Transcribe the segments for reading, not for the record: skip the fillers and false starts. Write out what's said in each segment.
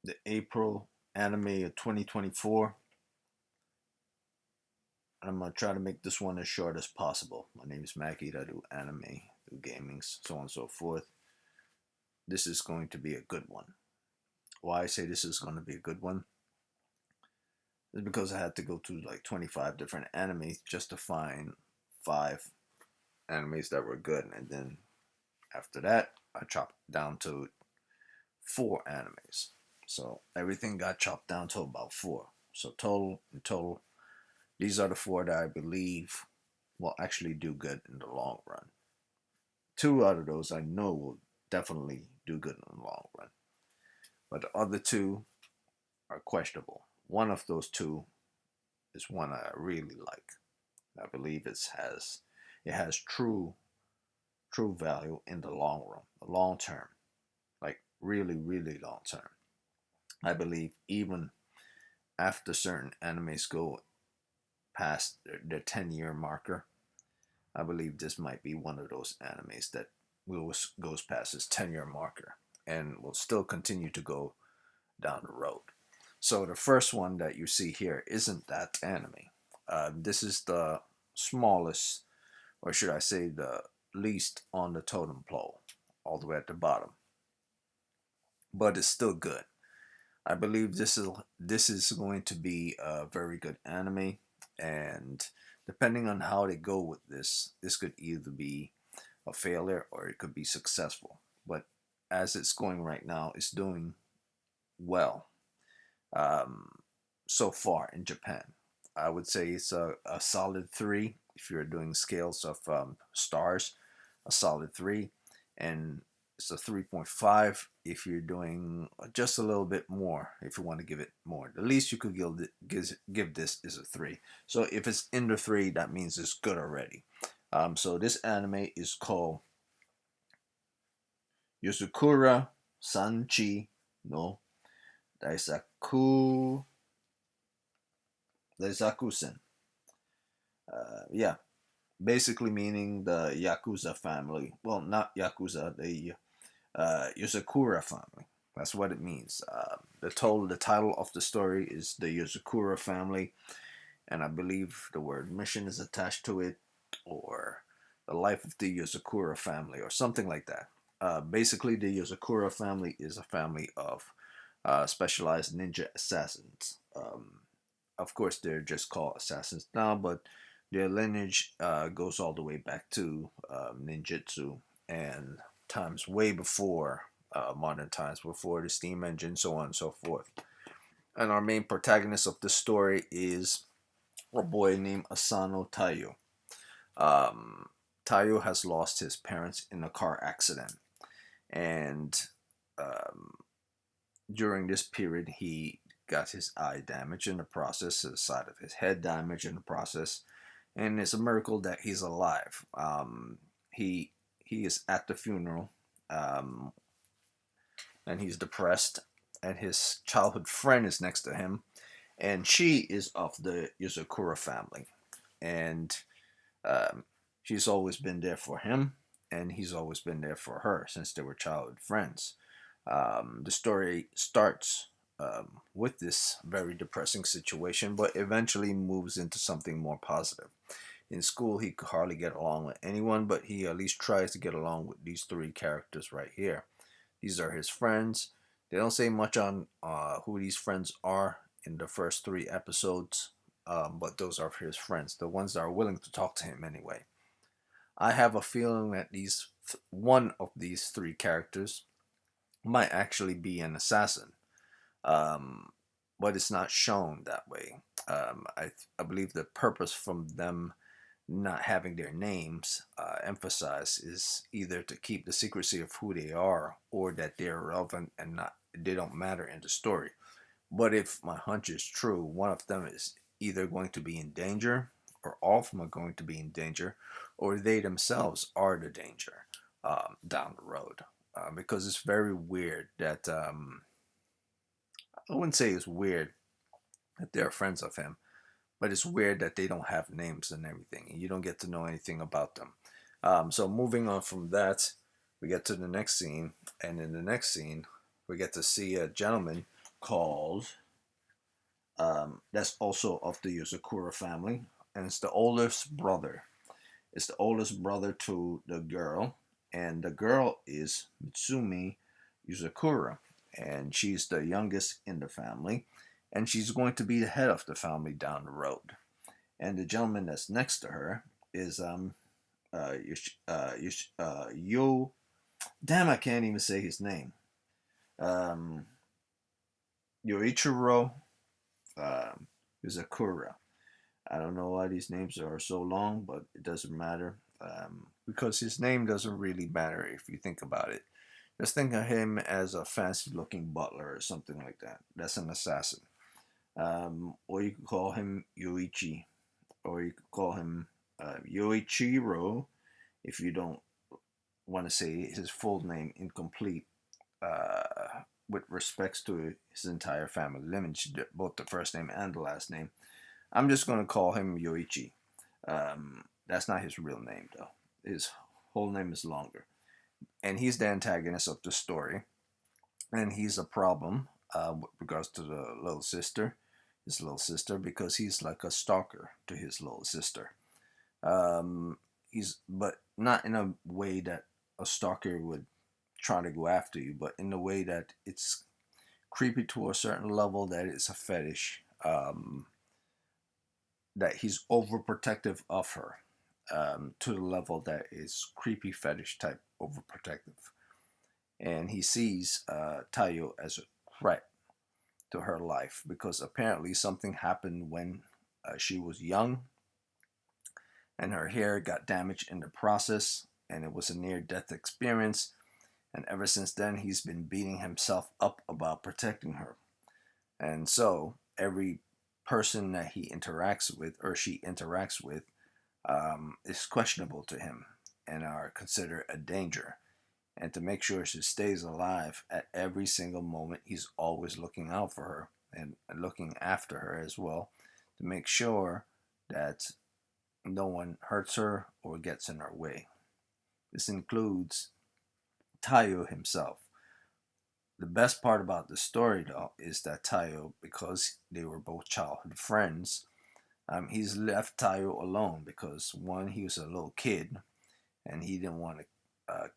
the April anime of 2024. I'm gonna try to make this one as short as possible. My name is Mackie. I do anime, do gaming, so on and so forth. This is going to be a good one. Why I say this is going to be a good one is because I had to go to like 25 different animes just to find five animes that were good, and then after that, I chopped down to four animes. So everything got chopped down to about four. So in total, these are the four that I believe will actually do good in the long run. Two out of those I know will definitely do good in the long run, but the other two are questionable. One of those two is one I really like. I believe it has true value in the long run, the long term, like really long term. I believe even after certain animes go past their 10-year marker, I believe this might be one of those animes that goes past its 10-year marker and will still continue to go down the road. So the first one that you see here isn't that anime. This is the smallest, or should I say, the least on the totem pole, all the way at the bottom. But it's still good. I believe this is going to be a very good anime, and depending on how they go with this could either be a failure or it could be successful. But as it's going right now, it's doing well um, so far in Japan. I would say it's a solid three if you're doing scales of stars, a solid three, and it's a 3.5 if you're doing just a little bit more. If you want to give it more, the least you could give this is a three. So if it's in the three, that means it's good already. So this anime is called Yozakura Sanchi no Daisaku Daisakusen. Yeah, basically meaning the Yakuza family. Well, not Yakuza, the Yozakura family. That's what it means. The title of the story is the Yozakura family, and I believe the word mission is attached to it, or the life of the Yozakura family, or something like that. Basically, the Yozakura family is a family of specialized ninja assassins. Of course, they're just called assassins now, but their lineage goes all the way back to ninjutsu and times way before modern times, before the steam engine, so on and so forth. And our main protagonist of the story is a boy named Asano Taiyo. Um, Taiyo has lost his parents in a car accident, and um, during this period, he got his eye damaged in the process, the side of his head damaged in the process, and it's a miracle that he's alive. He is at the funeral, um, and he's depressed, and his childhood friend is next to him, and she is of the Yozakura family, and um, she's always been there for him, and he's always been there for her since they were childhood friends. The story starts with this very depressing situation, but eventually moves into something more positive. In school, he could hardly get along with anyone, but he at least tries to get along with these three characters right here. These are his friends. They don't say much on who these friends are in the first three episodes, but those are his friends, the ones that are willing to talk to him anyway. I have a feeling that one of these three characters might actually be an assassin, um, but it's not shown that way. I believe the purpose from them not having their names emphasized is either to keep the secrecy of who they are or that they're relevant and not they don't matter in the story. But if my hunch is true, one of them is either going to be in danger, or all of them are going to be in danger, or they themselves are the danger down the road. Because it's very weird that I wouldn't say it's weird that they're friends of him, but it's weird that they don't have names and everything, and you don't get to know anything about them. So moving on from that, we get to the next scene, and in the next scene, we get to see a gentleman called, that's also of the Yozakura family, and it's the oldest brother. It's the oldest brother to the girl, and the girl is Mitsumi Yozakura, and she's the youngest in the family, and she's going to be the head of the family down the road. And the gentleman that's next to her is Yo. Damn, I can't even say his name. Um, Yoichiro Yozakura. I don't know why these names are so long, but it doesn't matter because his name doesn't really matter if you think about it. Just think of him as a fancy-looking butler or something like that. That's an assassin. Or you could call him Yoichi, or you could call him Yoichiro if you don't want to say his full name incomplete with respects to his entire family lineage, both the first name and the last name. I'm just going to call him Yoichi. That's not his real name, though. His whole name is longer. And he's the antagonist of the story. And he's a problem with regards to the little sister, his little sister, because he's like a stalker to his little sister. But not in a way that a stalker would try to go after you, but in a way that it's creepy to a certain level that it's a fetish. That he's overprotective of her to the level that is creepy fetish type overprotective. And he sees Tayo as a threat to her life because apparently something happened when she was young and her hair got damaged in the process, and it was a near death experience. And ever since then, he's been beating himself up about protecting her. And so every person that he interacts with or she interacts with is questionable to him and are considered a danger. And to make sure she stays alive at every single moment, he's always looking out for her and looking after her as well to make sure that no one hurts her or gets in her way. This includes Tayo himself. The best part about the story, though, is that Tayo, because they were both childhood friends, he's left Tayo alone because one, he was a little kid, and he didn't want to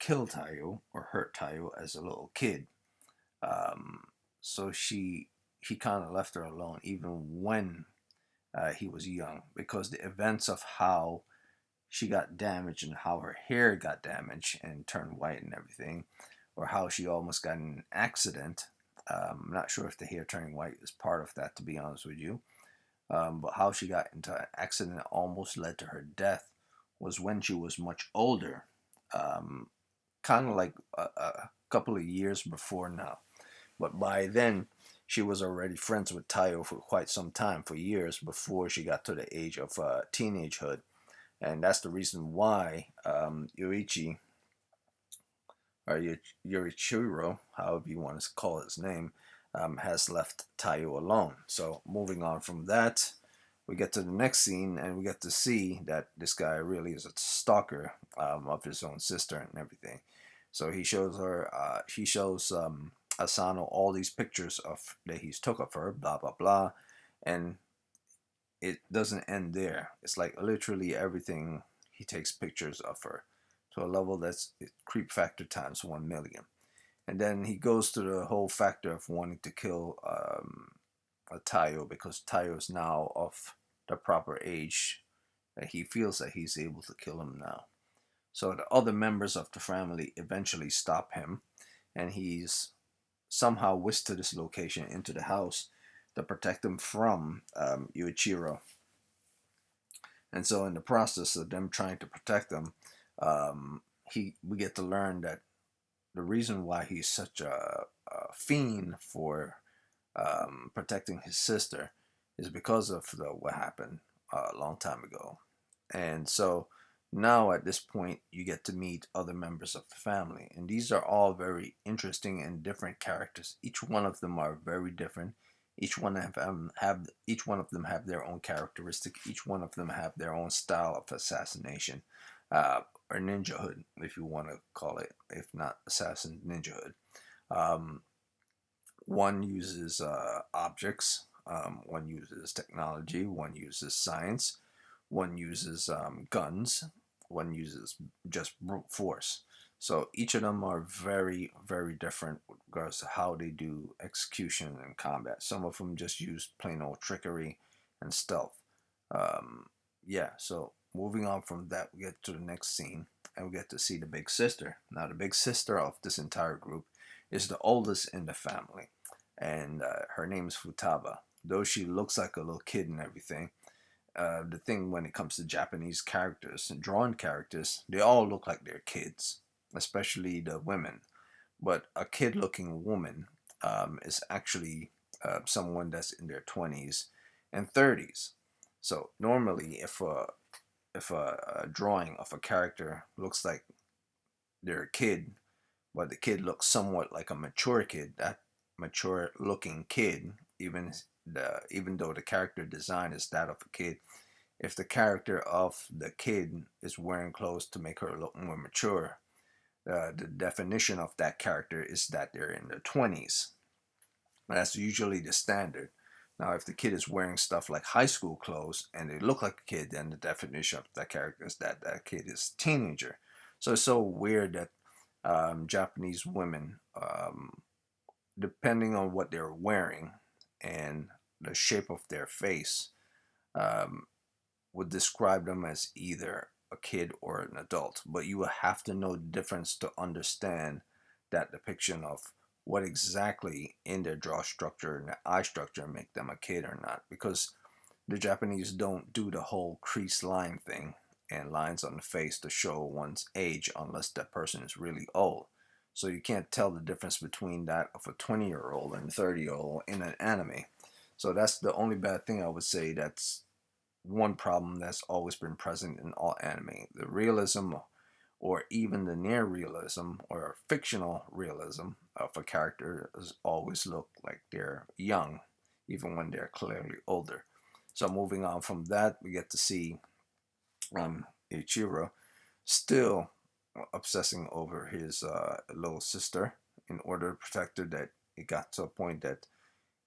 kill Tayo or hurt Tayo as a little kid. So he kind of left her alone, even when he was young, because the events of how she got damaged and how her hair got damaged and turned white and everything, or how she almost got in an accident. I'm not sure if the hair turning white is part of that, to be honest with you. But how she got into an accident that almost led to her death was when she was much older, kind of like a couple of years before now. But by then, she was already friends with Tayo for quite some time, for years before she got to the age of teenagehood. And that's the reason why Yoichi, or Yorichiro, however you want to call his name, has left Tayo alone. So moving on from that, we get to the next scene and we get to see that this guy really is a stalker of his own sister and everything. So he shows her, he shows Asano all these pictures of that he's took of her, blah blah blah, and it doesn't end there. It's like literally everything he takes pictures of her to a level that's creep factor times 1,000,000. And then he goes to the whole factor of wanting to kill Tayo because Tayo is now of the proper age that he feels that he's able to kill him now. So the other members of the family eventually stop him, and he's somehow whisked to this location into the house to protect him from Yuichiro. And so in the process of them trying to protect him, we get to learn that the reason why he's such a fiend for protecting his sister is because of what happened a long time ago. And so now at this point, you get to meet other members of the family, and these are all very interesting and different characters. Each one of them are very different. Each one of them have their own characteristic. Each one of them have their own style of assassination, or ninjahood, if you want to call it. If not assassin, ninjahood. One uses objects, one uses technology, one uses science, one uses guns, one uses just brute force. So each of them are very, very different with regards to how they do execution and combat. Some of them just use plain old trickery and stealth. Um, yeah, so moving on from that, we get to the next scene and we get to see the big sister. Now, the big sister of this entire group is the oldest in the family, and her name is Futaba. Though she looks like a little kid and everything, the thing when it comes to Japanese characters and drawn characters, they all look like they're kids, especially the women. But a kid looking woman is actually someone that's in their 20s and 30s. So normally, if a drawing of a character looks like they're a kid, but the kid looks somewhat like a mature kid, that mature looking kid, even though the character design is that of a kid, if the character of the kid is wearing clothes to make her look more mature, the definition of that character is that they're in their 20s. That's usually the standard. Now, if the kid is wearing stuff like high school clothes and they look like a kid, then the definition of that character is that that kid is a teenager. So it's so weird that Japanese women, depending on what they're wearing and the shape of their face, um, would describe them as either a kid or an adult. But you will have to know the difference to understand that depiction of what exactly in their jaw structure and their eye structure make them a kid or not. Because the Japanese don't do the whole crease line thing and lines on the face to show one's age unless that person is really old. So you can't tell the difference between that of a 20-year-old and a 30-year-old in an anime. So that's the only bad thing I would say. That's one problem that's always been present in all anime. The realism or even the near realism or fictional realism of a character is always look like they're young, even when they're clearly older. So moving on from that, we get to see Ichiro still obsessing over his little sister in order to protect her. That it got to a point that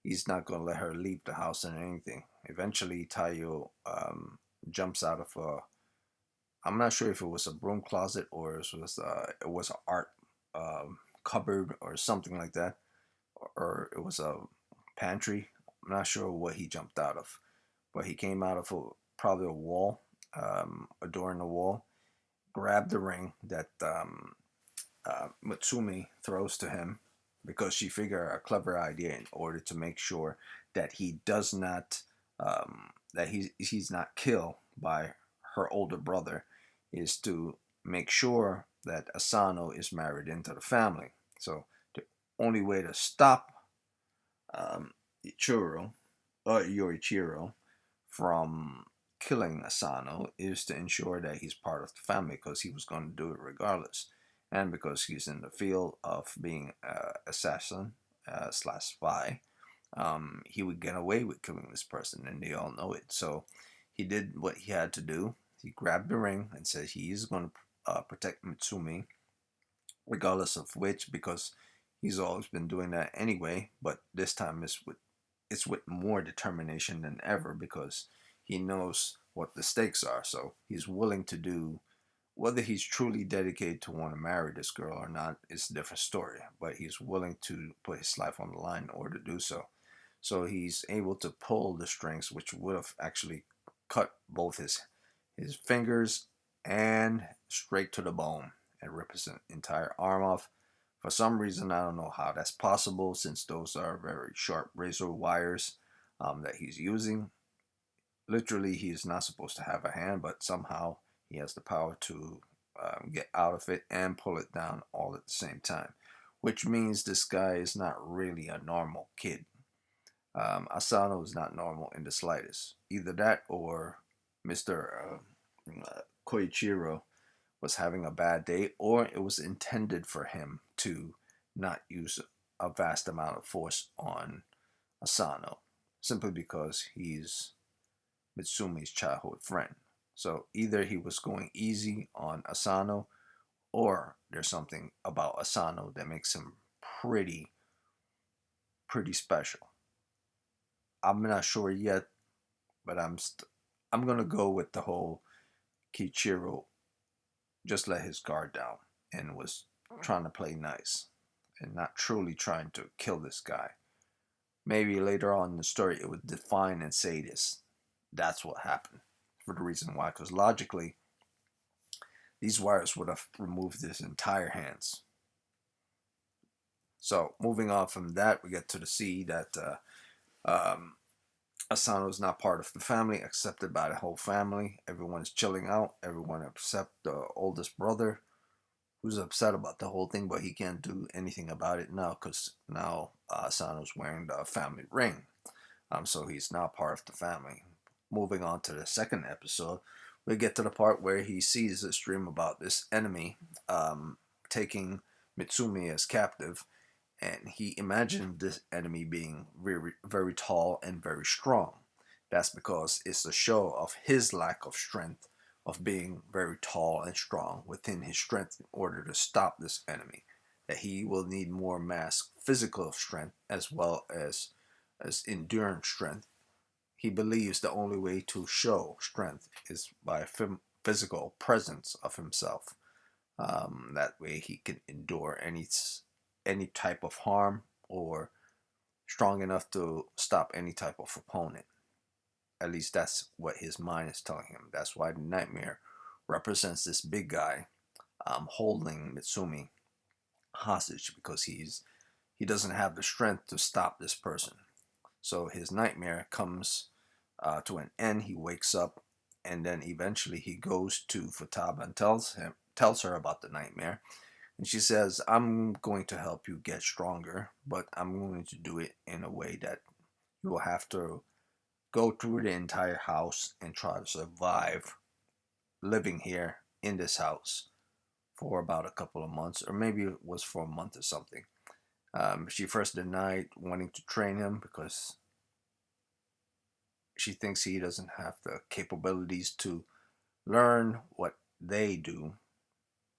he's not going to let her leave the house and anything. Eventually, Taiyo jumps out of a. I'm not sure if it was a broom closet or it was an art cupboard or something like that, or it was a pantry. I'm not sure what he jumped out of, but he came out of probably a wall, a door in the wall, grabbed the ring that Mutsumi throws to him because she figured a clever idea in order to make sure that he does not that he's not killed by her older brother is to make sure that Asano is married into the family. So the only way to stop Ichiro or Yorichiro from killing Asano is to ensure that he's part of the family because he was going to do it regardless. And because he's in the field of being an assassin slash spy, he would get away with killing this person, and they all know it. So he did what he had to do. He grabbed the ring and said he is going to protect Mitsumi, regardless of which, because he's always been doing that anyway. But this time it's with more determination than ever because he knows what the stakes are. So he's willing to do. Whether he's truly dedicated to want to marry this girl or not is a different story. But he's willing to put his life on the line in order to do so. So he's able to pull the strings, which would have actually cut both his fingers and straight to the bone and rip his entire arm off. For some reason, I don't know how that's possible since those are very sharp razor wires that he's using. Literally, he is not supposed to have a hand, but somehow he has the power to get out of it and pull it down all at the same time, which means this guy is not really a normal kid. Asano is not normal in the slightest. Either that or Mr. Koichiro was having a bad day, or it was intended for him to not use a vast amount of force on Asano, simply because he's Mitsumi's childhood friend. So either he was going easy on Asano, or there's something about Asano that makes him pretty pretty special. I'm not sure yet, but I'm gonna go with the whole Kichiro just let his guard down and was trying to play nice and not truly trying to kill this guy. Maybe later on in the story it would define and say this. That's what happened. For the reason why, because logically, these wires would have removed his entire hands. So moving on from that, we get to the see that Asano is not part of the family, accepted by the whole family. Everyone's chilling out. Everyone except the oldest brother, who's upset about the whole thing, but he can't do anything about it now because now Asano's wearing the family ring. So he's now part of the family. Moving on to the second episode, we get to the part where he sees this dream about this enemy taking Mitsumi as captive, and he imagined this enemy being very, very tall and very strong. That's because it's a show of his lack of strength, of being very tall and strong within his strength in order to stop this enemy. That he will need more mass physical strength as well as endurance strength. He believes the only way to show strength is by physical presence of himself. That way he can endure any type of harm or strong enough to stop any type of opponent. At least that's what his mind is telling him. That's why the nightmare represents this big guy holding Mitsumi hostage because he doesn't have the strength to stop this person. So his nightmare comes to an end. He wakes up, and then eventually he goes to Futaba and tells her about the nightmare. And she says, I'm going to help you get stronger, but I'm going to do it in a way that you will have to go through the entire house and try to survive living here in this house for about a couple of months, or maybe it was for a month or something. She first denied wanting to train him because she thinks he doesn't have the capabilities to learn what they do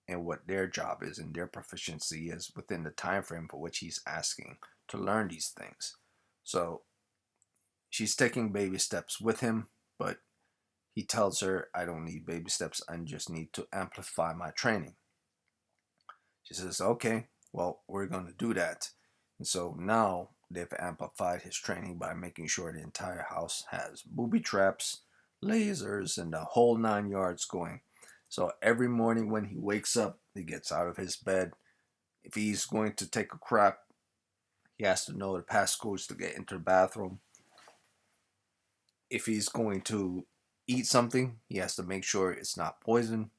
and what their job is and their proficiency is within the time frame for which he's asking to learn these things. So she's taking baby steps with him, but he tells her, I don't need baby steps, I just need to amplify my training. She says, okay, well, we're going to do that. And so now they've amplified his training by making sure the entire house has booby traps, lasers, and the whole 9 yards going. So every morning when he wakes up, he gets out of his bed. If he's going to take a crap, he has to know the passcodes to get into the bathroom. If he's going to eat something, he has to make sure it's not poison.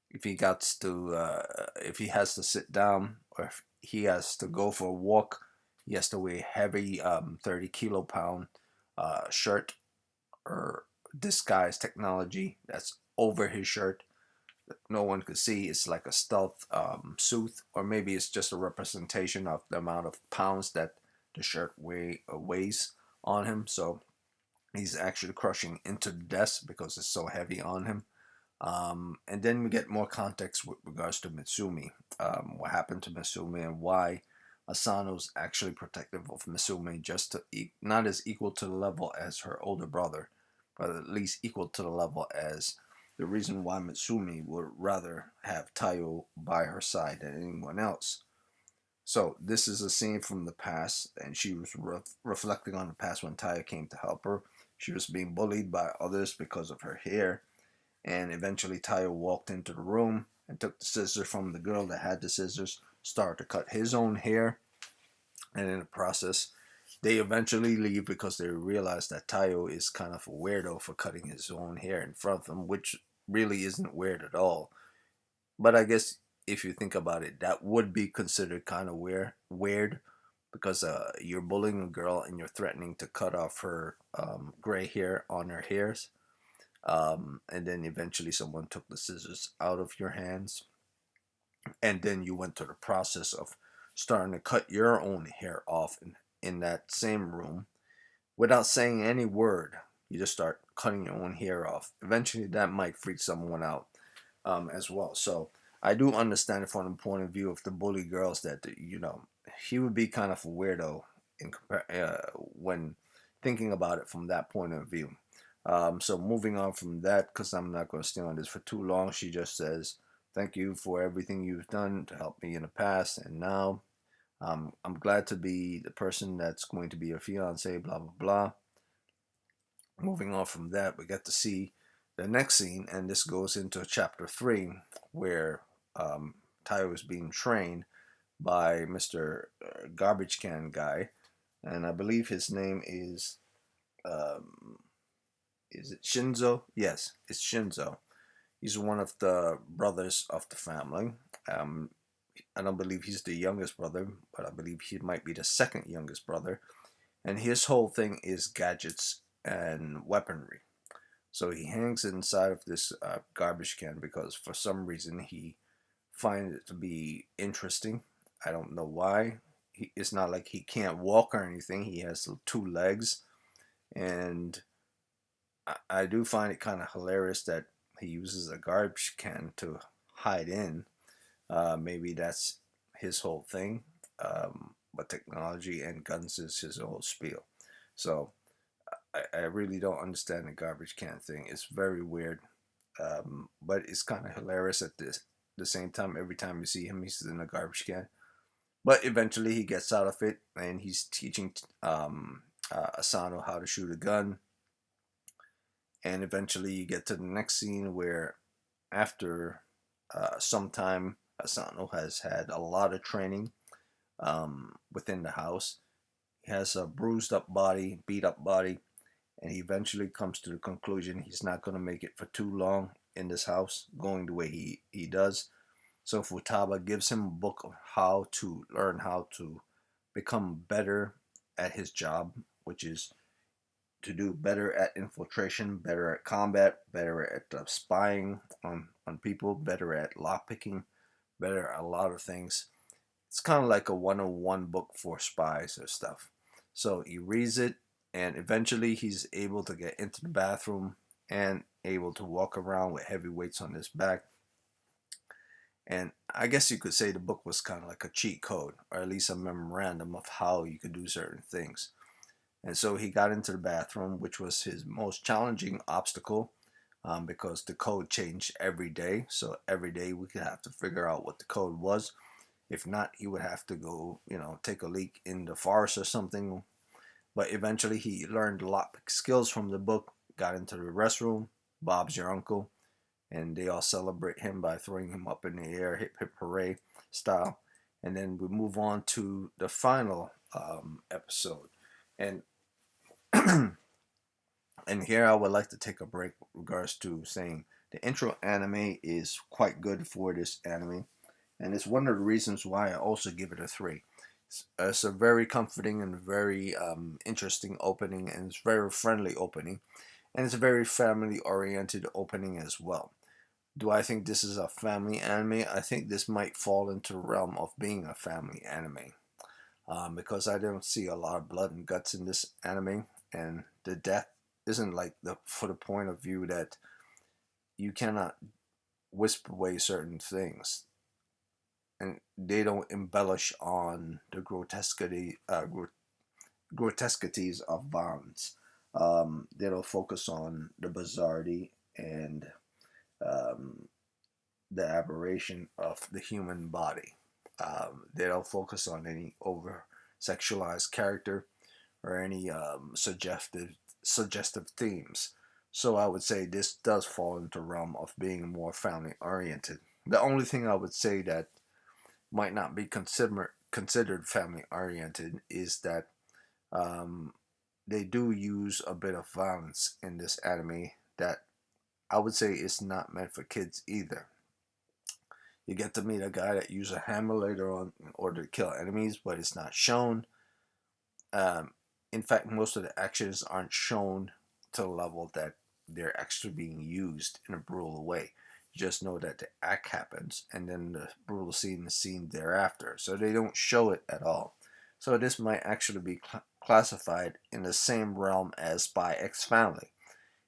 If if he has to sit down, or if he has to go for a walk, he has to wear heavy 30 kilopound shirt or disguise technology that's over his shirt that no one could see. It's like a stealth suit, or maybe it's just a representation of the amount of pounds that the shirt weighs on him. So he's actually crushing into the desk because it's so heavy on him. And then we get more context with regards to Mitsumi. What happened to Mitsumi and why Asano's actually protective of Mitsumi, just to not as equal to the level as her older brother, but at least equal to the level as the reason why Mitsumi would rather have Taiyo by her side than anyone else. So this is a scene from the past, and she was reflecting on the past when Taiyo came to help her. She was being bullied by others because of her hair, and eventually Taiyo walked into the room and took the scissors from the girl that had the scissors, started to cut his own hair, and in the process, they eventually leave because they realize that Taiyo is kind of a weirdo for cutting his own hair in front of him, which really isn't weird at all. But I guess if you think about it, that would be considered kind of weird because you're bullying a girl and you're threatening to cut off her gray hair on her hairs. And then eventually someone took the scissors out of your hands, and then you went through the process of starting to cut your own hair off in that same room without saying any word. You just start cutting your own hair off. Eventually that might freak someone out as well. So I do understand it from the point of view of the bully girls that, he would be kind of a weirdo when thinking about it from that point of view. So moving on from that, because I'm not going to stay on this for too long, she just says, "Thank you for everything you've done to help me in the past and now. I'm glad to be the person that's going to be your fiance, blah, blah, blah." Moving on from that, we get to see the next scene, and this goes into chapter 3, where Tayo is being trained by Mr. Garbage Can Guy, and I believe his name um, is it Shinzo? Yes, it's Shinzo. He's one of the brothers of the family. Um, I don't believe he's the youngest brother, but I believe he might be the second youngest brother. And his whole thing is gadgets and weaponry. So he hangs inside of this garbage can because for some reason he finds it to be interesting. I don't know why. It's not like he can't walk or anything. He has 2 legs. And I do find it kind of hilarious that he uses a garbage can to hide in. Maybe that's his whole thing. But technology and guns is his whole spiel. So I really don't understand the garbage can thing. It's very weird, but it's kind of hilarious at the same time. Every time you see him, he's in a garbage can. But eventually, he gets out of it, and he's teaching Asano how to shoot a gun. And eventually, you get to the next scene where, after some time, Asano has had a lot of training within the house. He has a bruised up body, beat up body, and he eventually comes to the conclusion he's not going to make it for too long in this house, going the way he does. So Futaba gives him a book of how to learn how to become better at his job, which is to do better at infiltration, better at combat, better at spying on people, better at lockpicking, better at a lot of things. It's kind of like a 101 book for spies or stuff. So he reads it, and eventually he's able to get into the bathroom and able to walk around with heavy weights on his back. And I guess you could say the book was kind of like a cheat code, or at least a memorandum of how you could do certain things. And so he got into the bathroom, which was his most challenging obstacle, because the code changed every day. So every day we could have to figure out what the code was. If not, he would have to go, take a leak in the forest or something. But eventually he learned a lot of skills from the book, got into the restroom, Bob's your uncle, and they all celebrate him by throwing him up in the air, hip hip hooray style. And then we move on to the final episode. And and here I would like to take a break with regards to saying the intro anime is quite good for this anime. And it's one of the reasons why I also give it a 3. It's a very comforting and very interesting opening, and it's very friendly opening, and it's a very family oriented opening as well. Do I think this is a family anime? I think this might fall into the realm of being a family anime, because I don't see a lot of blood and guts in this anime, and the death isn't like the for the point of view that you cannot whisper away certain things, and they don't embellish on the grotesquities of violence. They don't focus on the bizarrety and um, the aberration of the human body. They don't focus on any over sexualized character or any suggestive themes. So I would say this does fall into the realm of being more family oriented. The only thing I would say that might not be considered family oriented is that um, they do use a bit of violence in this anime that I would say is not meant for kids either. You get to meet a guy that uses a hammer later on in order to kill enemies, but it's not shown. Um, in fact, most of the actions aren't shown to the level that they're actually being used in a brutal way. You just know that the act happens, and then the brutal scene is seen thereafter. So they don't show it at all. So this might actually be classified in the same realm as Spy X Family.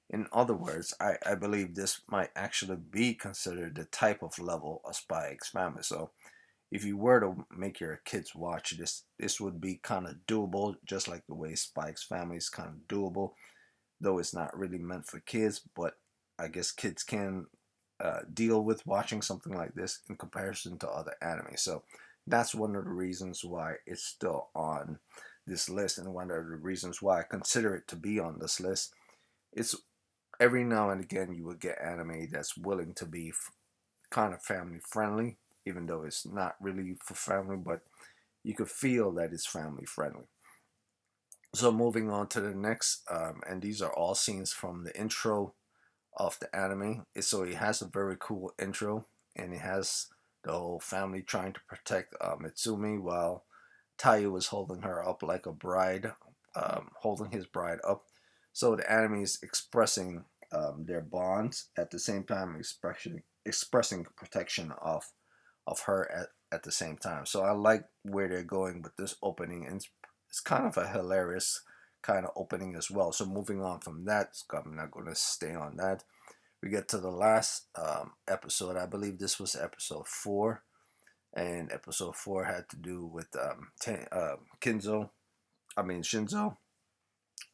In other words, I believe this might actually be considered the type of level of Spy X Family. So if you were to make your kids watch this would be kind of doable, just like the way Spike's Family is kind of doable, though it's not really meant for kids. But I guess kids can deal with watching something like this in comparison to other anime. So that's one of the reasons why it's still on this list, and one of the reasons why I consider it to be on this list. It's every now and again you will get anime that's willing to be kind of family friendly, even though it's not really for family, but you could feel that it's family friendly. So moving on to the next, and these are all scenes from the intro of the anime. So it has a very cool intro, and it has the whole family trying to protect Mitsumi while Taiyo was holding her up like a bride, holding his bride up. So the anime is expressing their bonds at the same time, expressing protection of her at the same time. So I like where they're going with this opening, and it's kind of a hilarious kind of opening as well. So moving on from that, I'm not going to stay on that. We get to the last episode. I believe this was episode 4, and episode 4 had to do with Shinzo,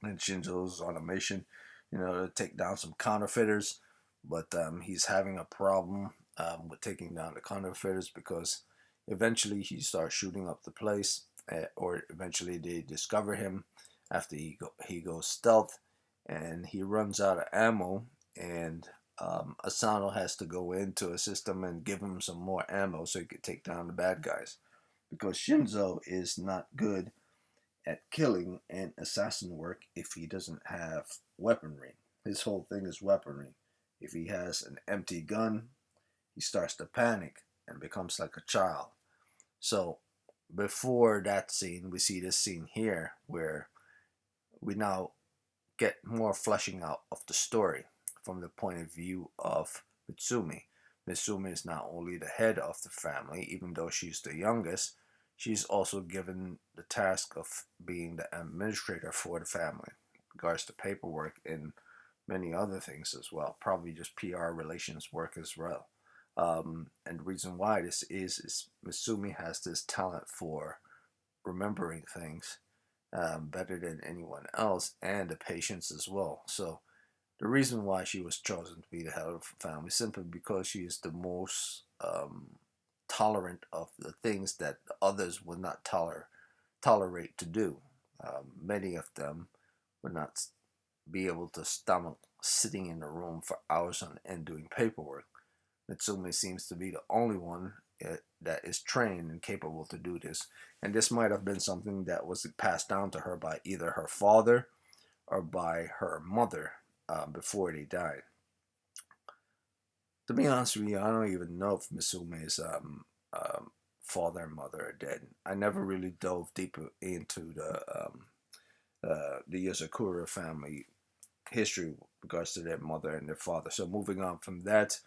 and Shinzo's on a mission, to take down some counterfeiters, but he's having a problem with taking down the counterfeiters because eventually he starts shooting up the place, or eventually they discover him after he goes stealth, and he runs out of ammo, and Asano has to go into a system and give him some more ammo so he could take down the bad guys, because Shinzo is not good at killing and assassin work if he doesn't have weaponry. His whole thing is weaponry. If he has an empty gun, he starts to panic and becomes like a child. So before that scene, we see this scene here where we now get more fleshing out of the story from the point of view of Mitsumi. Mitsumi is not only the head of the family, even though she's the youngest, she's also given the task of being the administrator for the family, regards to paperwork and many other things as well. Probably just PR relations work as well. And the reason why this is Misumi has this talent for remembering things better than anyone else, and the patience as well. So the reason why she was chosen to be the head of the family simply because she is the most tolerant of the things that others would not tolerate to do. Many of them would not be able to stomach sitting in a room for hours on end doing paperwork. Mitsumi seems to be the only one that is trained and capable to do this. And this might have been something that was passed down to her by either her father or by her mother before they died. To be honest with you, I don't even know if Misume's father and mother are dead. I never really dove deeper into the Yozakura family history with regards to their mother and their father. So moving on from that,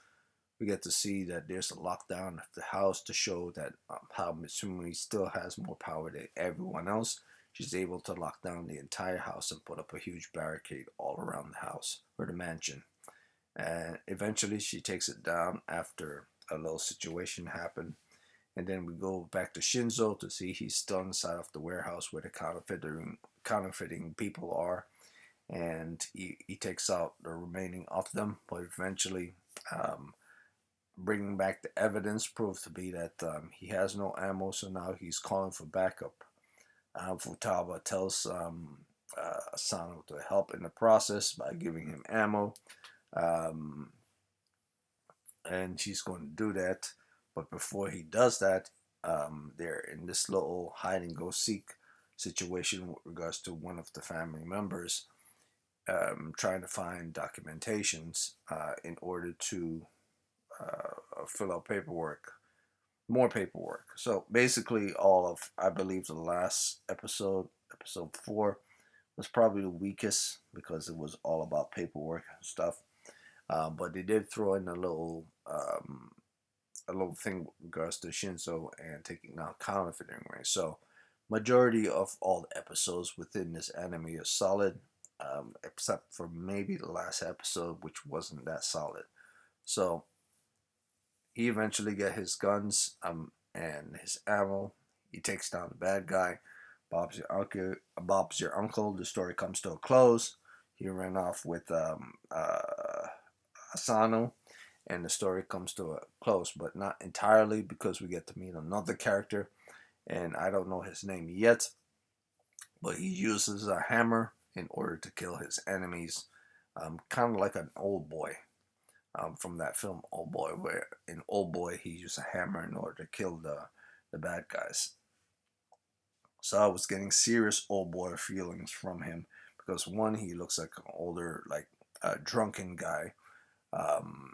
we get to see that there's a lockdown of the house to show that how Mitsumi still has more power than everyone else. She's able to lock down the entire house and put up a huge barricade all around the house or the mansion. And eventually she takes it down after a little situation happened. And then we go back to Shinzo to see he's still inside of the warehouse where the counterfeiting people are. And he takes out the remaining of them, but eventually bringing back the evidence proved to be that he has no ammo, so now he's calling for backup. Futaba tells Asano to help in the process by giving him ammo, um, and she's going to do that. But before he does that, they're in this little hide and go seek situation with regards to one of the family members trying to find documentations in order to fill out paperwork, more paperwork. So basically, all of I believe the last episode, episode 4, was probably the weakest because it was all about paperwork and stuff. But they did throw in a little thing with regards to Shinzo and taking down counterfeiting rings. So majority of all the episodes within this anime is solid, except for maybe the last episode, which wasn't that solid. So he eventually get his guns. and his ammo. He takes down the bad guy. Bob's your uncle. Bob's your uncle. The story comes to a close. He ran off with Asano, and the story comes to a close, but not entirely because we get to meet another character, and I don't know his name yet, but he uses a hammer in order to kill his enemies, kind of like an old boy from that film Old Boy, where in Old Boy he used a hammer in order to kill the bad guys. So I was getting serious old boy feelings from him because one, he looks like an older, like a drunken guy, um,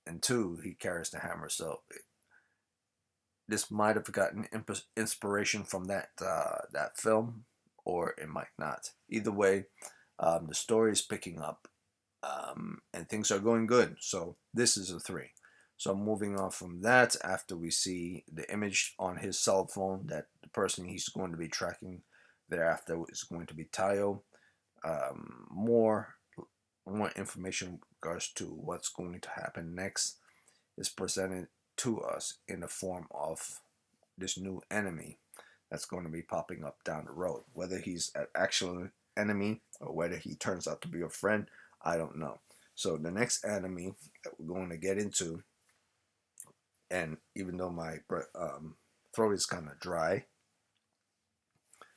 and two, he carries the hammer. So this might have gotten inspiration from that film, or it might not. Either way, the story is picking up, and things are going good. So this is a 3. So moving on from that, after we see the image on his cell phone that the person he's going to be tracking thereafter is going to be Tayo. More information in regards to what's going to happen next is presented to us in the form of this new enemy that's going to be popping up down the road. Whether he's an actual enemy or whether he turns out to be a friend, I don't know. So the next enemy that we're going to get into, and even though my throat is kind of dry,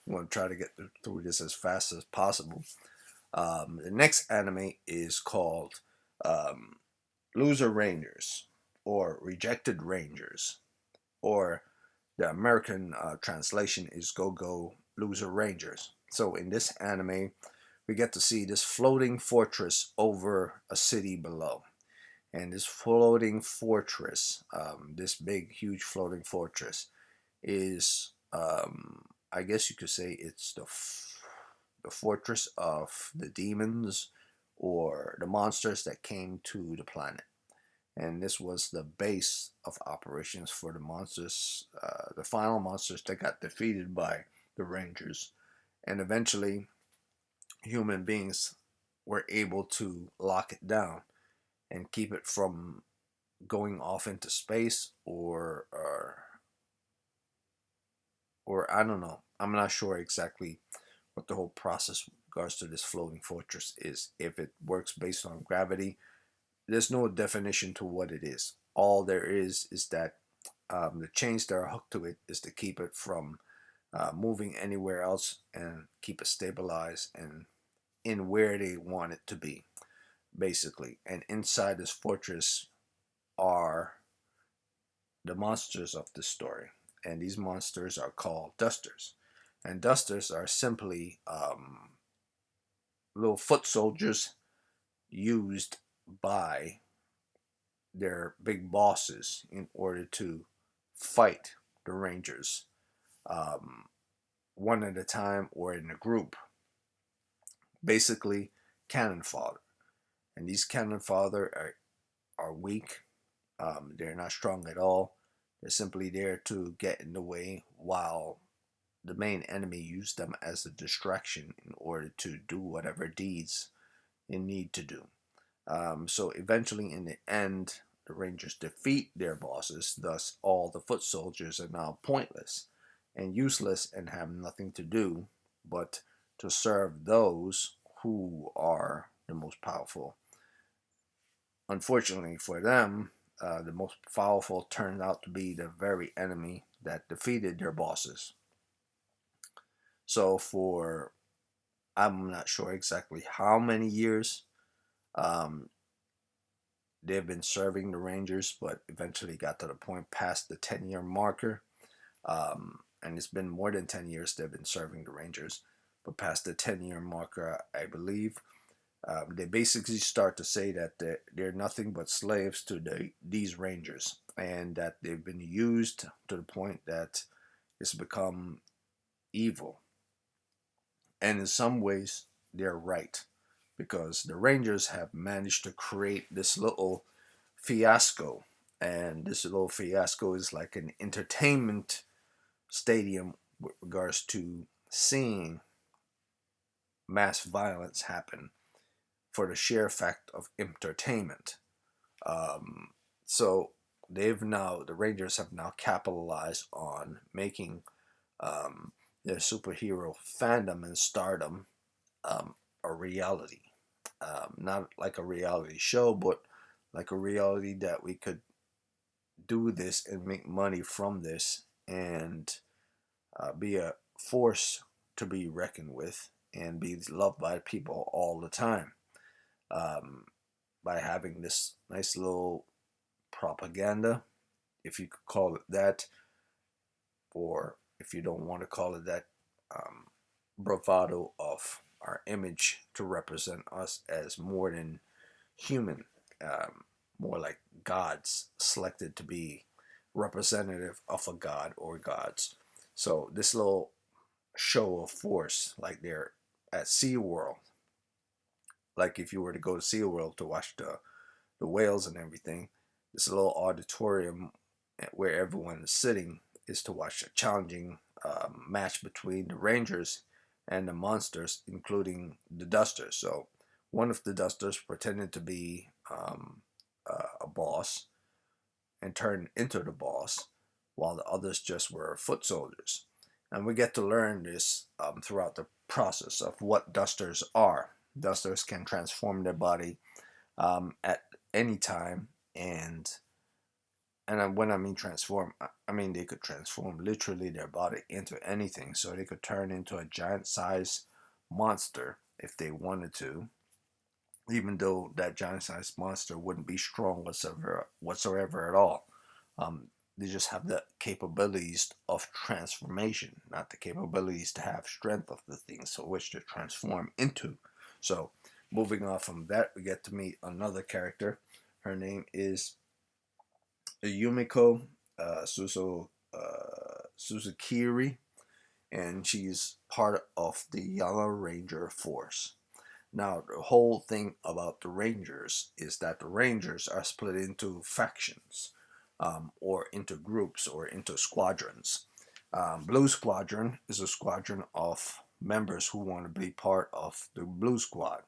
I'm going to try to get through this as fast as possible. The next anime is called Loser Rangers, or Rejected Rangers, or the American translation is Go Go Loser Rangers. So in this anime, we get to see this floating fortress over a city below. And this floating fortress, this big, huge floating fortress, is, I guess you could say, it's the fortress of the demons or the monsters that came to the planet. And this was the base of operations for the monsters, the final monsters that got defeated by the Rangers. And eventually, human beings were able to lock it down and keep it from going off into space, or I don't know. I'm not sure exactly what the whole process with regards to this floating fortress is. If it works based on gravity, there's no definition to what it is. All there is that the chains that are hooked to it is to keep it from moving anywhere else and keep it stabilized and in where they want it to be, basically. And inside this fortress are the monsters of the story. And these monsters are called dusters. And dusters are simply little foot soldiers used by their big bosses in order to fight the Rangers, um, one at a time or in a group. Basically, cannon fodder. And these cannon fodder are weak. They're not strong at all. They're simply there to get in the way while the main enemy used them as a distraction in order to do whatever deeds they need to do. So eventually, in the end, the Rangers defeat their bosses. Thus, all the foot soldiers are now pointless and useless and have nothing to do but to serve those who are the most powerful. Unfortunately for them, the most powerful turned out to be the very enemy that defeated their bosses. So for, I'm not sure exactly how many years um, they've been serving the Rangers, but eventually got to the point past the 10-year marker. And it's been more than 10 years they've been serving the Rangers, but past the 10-year marker, I believe, they basically start to say that they're nothing but slaves to these Rangers, and that they've been used to the point that it's become evil. And in some ways, they're right, because the Rangers have managed to create this little fiasco. And this little fiasco is like an entertainment stadium with regards to seeing mass violence happen for the sheer fact of entertainment. Um, so the Rangers have now capitalized on making their superhero fandom and stardom a reality. Not like a reality show, but like a reality that we could do this and make money from this and be a force to be reckoned with and be loved by people all the time. Um, by having this nice little propaganda, if you could call it that, or if you don't want to call it that, um, bravado of our image to represent us as more than human, more like gods selected to be representative of a god or gods. So this little show of force, like they're at SeaWorld, like if you were to go to SeaWorld to watch the whales and everything, this little auditorium where everyone is sitting is to watch a challenging match between the Rangers and the monsters, including the Dusters. So one of the Dusters pretended to be a boss and turned into the boss, while the others just were foot soldiers. And we get to learn this throughout the process of what Dusters are. Dusters can transform their body at any time, and when I mean transform, I mean they could transform literally their body into anything. So they could turn into a giant size monster if they wanted to, even though that giant sized monster wouldn't be strong whatsoever at all. Um, they just have the capabilities of transformation, not the capabilities to have strength of the things for which to transform into. So, moving on from that, we get to meet another character. Her name is Yumiko Suzukiri, and she's part of the Yellow Ranger Force. Now, the whole thing about the Rangers is that the Rangers are split into factions, or into groups, or into squadrons. Blue Squadron is a squadron of members who want to be part of the Blue Squad.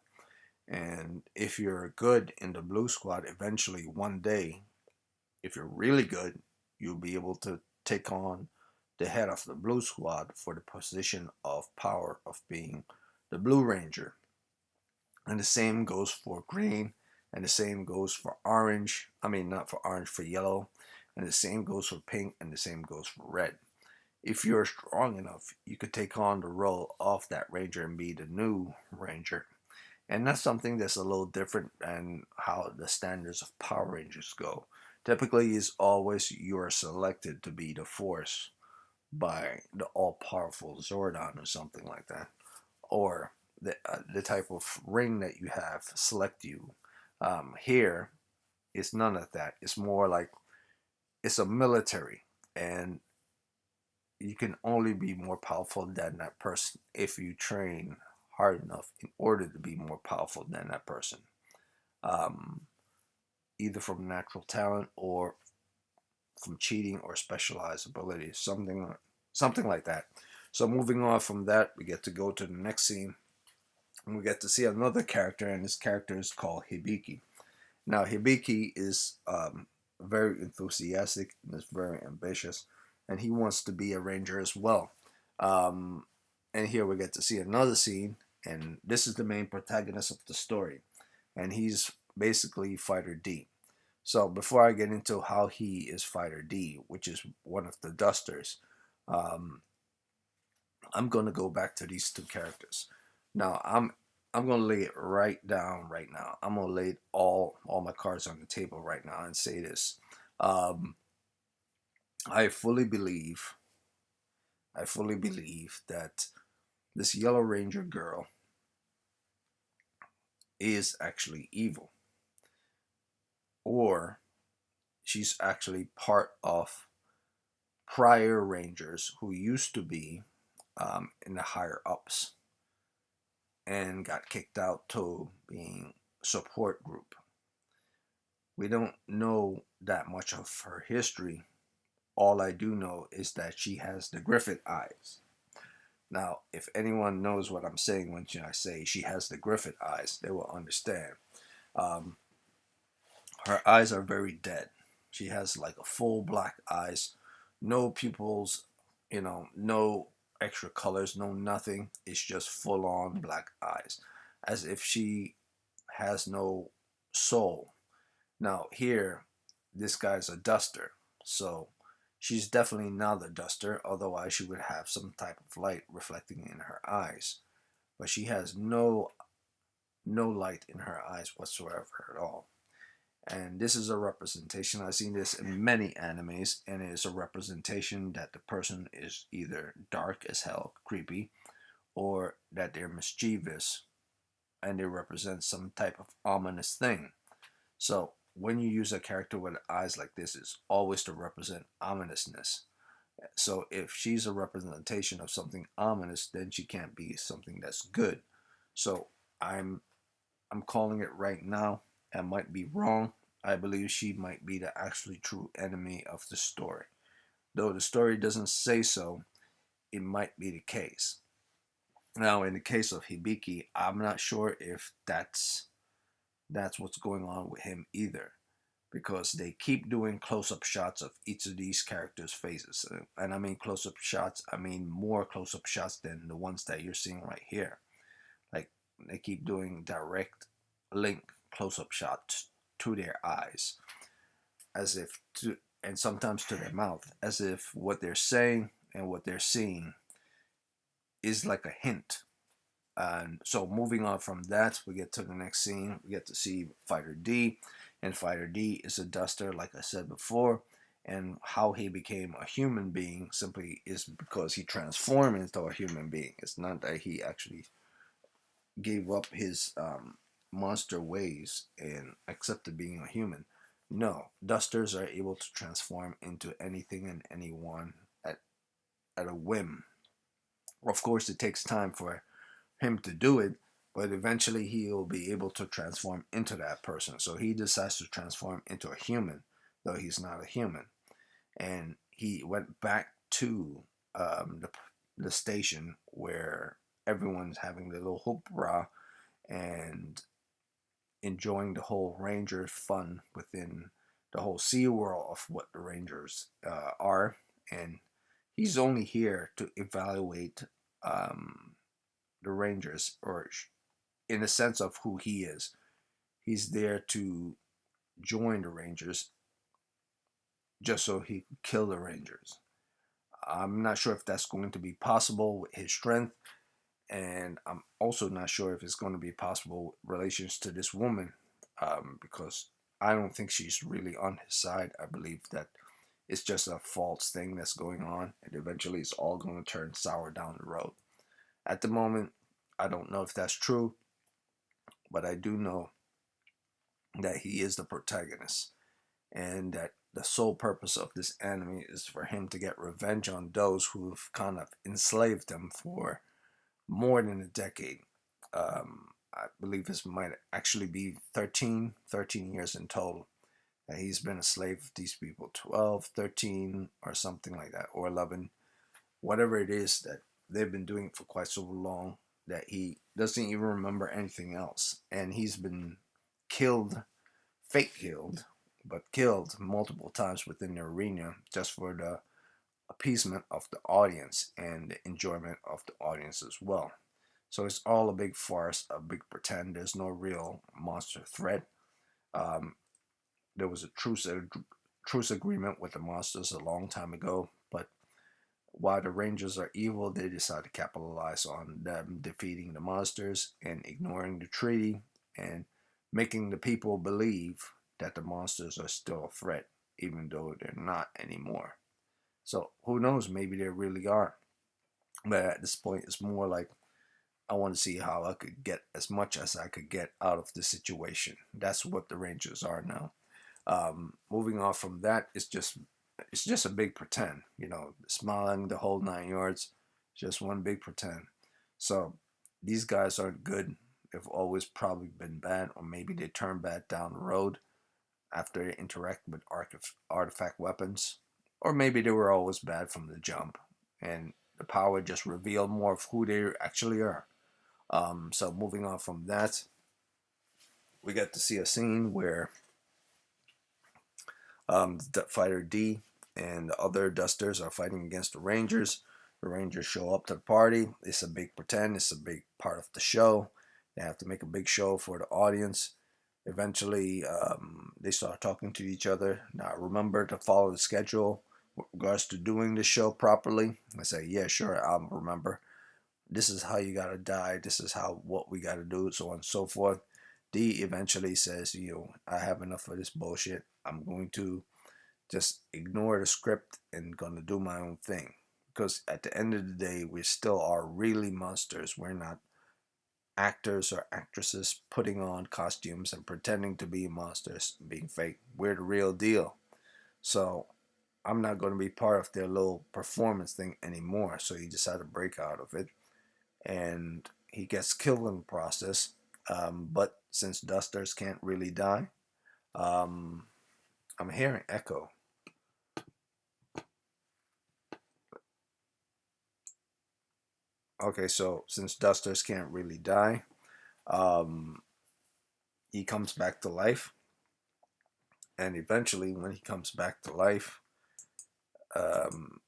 And if you're good in the Blue Squad, eventually one day, if you're really good, you'll be able to take on the head of the Blue Squad for the position of power of being the Blue Ranger. And the same goes for green, and the same goes for orange. I mean, not for orange, for yellow. And the same goes for pink, and the same goes for red. If you're strong enough, you could take on the role of that ranger and be the new ranger. And that's something that's a little different than how the standards of Power Rangers go. Typically, is always you are selected to be the force by the all-powerful Zordon or something like that, or the type of ring that you have select you. Here, it's none of that. It's more like it's a military, and you can only be more powerful than that person if you train hard enough in order to be more powerful than that person. Um, Either from natural talent or from cheating or specialized abilities, something like that. So moving on from that, we get to go to the next scene, and we get to see another character, and this character is called Hibiki. Now, Hibiki is very enthusiastic and is very ambitious, and he wants to be a ranger as well. Um, and here we get to see another scene, and this is the main protagonist of the story, and he's basically Fighter D. So before I get into how he is Fighter D, which is one of the Dusters, um, I'm gonna go back to these two characters. Now I'm gonna lay it right down right now. I'm gonna lay all my cards on the table right now and say this. Um, I fully believe that this Yellow Ranger girl is actually evil, or she's actually part of prior Rangers who used to be in the higher ups and got kicked out to being support group. We don't know that much of her history. All I do know is that she has the Griffith eyes. Now, if anyone knows what I'm saying when I say she has the Griffith eyes, they will understand. Um, Her eyes are very dead. She has like a full black eyes, no pupils, no extra colors, no nothing. It's just full on black eyes, as if she has no soul. Now, here, this guy's a duster, so she's definitely not a duster, otherwise, she would have some type of light reflecting in her eyes. But she has no light in her eyes whatsoever at all. And this is a representation. I've seen this in many animes, and it is a representation that the person is either dark as hell, creepy, or that they're mischievous and they represent some type of ominous thing. So when you use a character with eyes like this, it's always to represent ominousness. So if she's a representation of something ominous, then she can't be something that's good. So I'm I'm calling it right now. I might be wrong. I believe she might be the actually true enemy of the story. Though the story doesn't say so, it might be the case. Now, in the case of Hibiki, I'm not sure if that's what's going on with him either, because they keep doing close-up shots of each of these characters' faces, and I mean close-up shots. I mean more close-up shots than the ones that you're seeing right here. Like they keep doing direct link close-up shots to their eyes, as if to, and sometimes to their mouth, as if what they're saying and what they're seeing is like a hint. And so moving on from that, we get to the next scene. We get to see Fighter D, and Fighter D is a duster, like I said before. And how he became a human being simply is because he transformed into a human being. It's not that he actually gave up his monster ways and accepted being a human. No, dusters are able to transform into anything and anyone at a whim. Of course, it takes time for him to do it, but eventually he'll be able to transform into that person. So he decides to transform into a human, though he's not a human. And he went back to the station where everyone's having the little hoopla and enjoying the whole Ranger fun within the whole sea world of what the Rangers are. And he's only here to evaluate the Rangers, or in a sense of who he is. He's there to join the Rangers just so he can kill the Rangers. I'm not sure if that's going to be possible with his strength, and I'm also not sure if it's going to be possible with relations to this woman, because I don't think she's really on his side. I believe that it's just a false thing that's going on, and eventually it's all going to turn sour down the road. At the moment, I don't know if that's true, but I do know that he is the protagonist, and that the sole purpose of this anime is for him to get revenge on those who've kind of enslaved him for more than a decade. I believe this might actually be 13 years in total that he's been a slave of these people. 12, 13, or something like that, or 11, whatever it is, that they've been doing for quite so long that he doesn't even remember anything else. And he's been killed, fake killed, but killed multiple times within the arena just for the appeasement of the audience and the enjoyment of the audience as well. So it's all a big farce, a big pretend. There's no real monster threat. Um, there was a truce agreement with the monsters a long time ago, but while the Rangers are evil, they decide to capitalize on them defeating the monsters and ignoring the treaty and making the people believe that the monsters are still a threat, even though they're not anymore. So who knows? Maybe they really are. But at this point, it's more like I want to see how I could get as much as I could get out of the situation. That's what the Rangers are now. Moving on from that, it's just a big pretend, smiling the whole 9 yards, just one big pretend. So these guys aren't good. They've always probably been bad, or maybe they turn bad down the road after they interact with artifact weapons, or maybe they were always bad from the jump, and the power just revealed more of who they actually are. So moving on from that, we get to see a scene where The fighter D and the other Dusters are fighting against the Rangers. The Rangers show up to the party. It's a big pretend. It's a big part of the show. They have to make a big show for the audience. Eventually, they start talking to each other. Now, remember to follow the schedule with regards to doing the show properly. I say, yeah, sure, I'll remember. This is how you gotta die. This is what we gotta do, so on and so forth. D eventually says, I have enough of this bullshit. I'm going to just ignore the script and gonna do my own thing. Because at the end of the day, we still are really monsters. We're not actors or actresses putting on costumes and pretending to be monsters, being fake. We're the real deal. So I'm not going to be part of their little performance thing anymore. So he decided to break out of it, and he gets killed in the process. But since Dusters can't really die, um, I'm hearing echo. Okay, so since Dusters can't really die, um, he comes back to life, and eventually, when he comes back to life, um,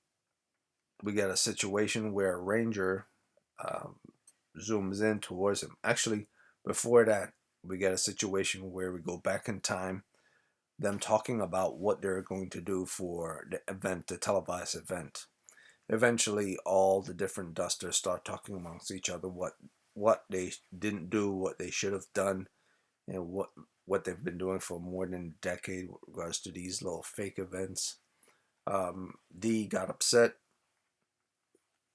we get a situation where a ranger um, zooms in towards him. Actually, before that, we get a situation where we go back in time, them talking about what they're going to do for the event, the televised event. Eventually, all the different dusters start talking amongst each other what they didn't do, what they should have done, and what they've been doing for more than a decade with regards to these little fake events. D got upset,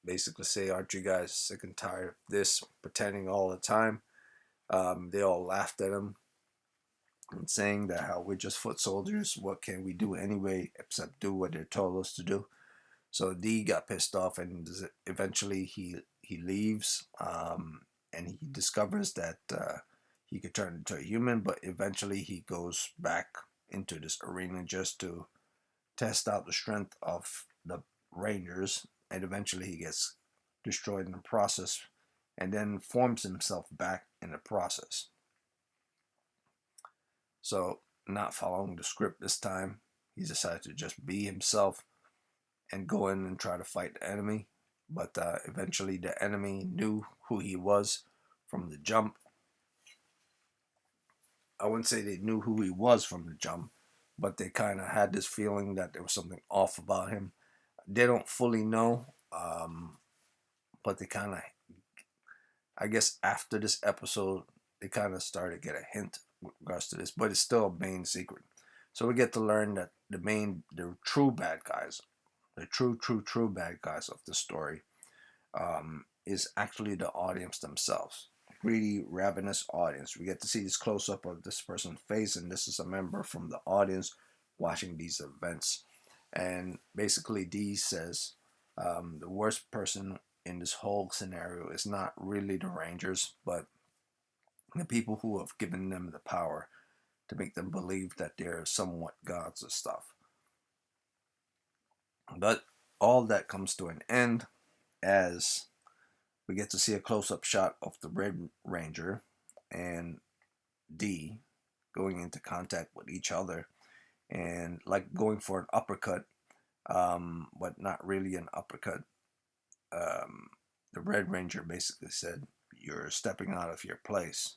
basically say, "Aren't you guys sick and tired of this pretending all the time?" They all laughed at him and saying that how we're just foot soldiers. What can we do anyway except do what they're told us to do? So D got pissed off, and eventually he leaves, and he discovers that he could turn into a human, but eventually he goes back into this arena just to test out the strength of the Rangers, and eventually he gets destroyed in the process, and then forms himself back in the process. So, not following the script this time, he decided to just be himself and go in and try to fight the enemy. But eventually, the enemy knew who he was from the jump. I wouldn't say they knew who he was from the jump, but they kind of had this feeling that there was something off about him. They don't fully know, but they kind of, I guess, after this episode, they kind of started to get a hint with regards to this, but it's still a main secret. So we get to learn that the true bad guys, the true bad guys of the story, is actually the audience themselves. Greedy, ravenous audience. We get to see this close up of this person's face, and this is a member from the audience watching these events. And basically, D says the worst person in this whole scenario is not really the Rangers, but the people who have given them the power to make them believe that they're somewhat gods and stuff. But all that comes to an end as we get to see a close-up shot of the Red Ranger and D going into contact with each other, and like going for an uppercut, but not really an uppercut. The Red Ranger basically said, "You're stepping out of your place.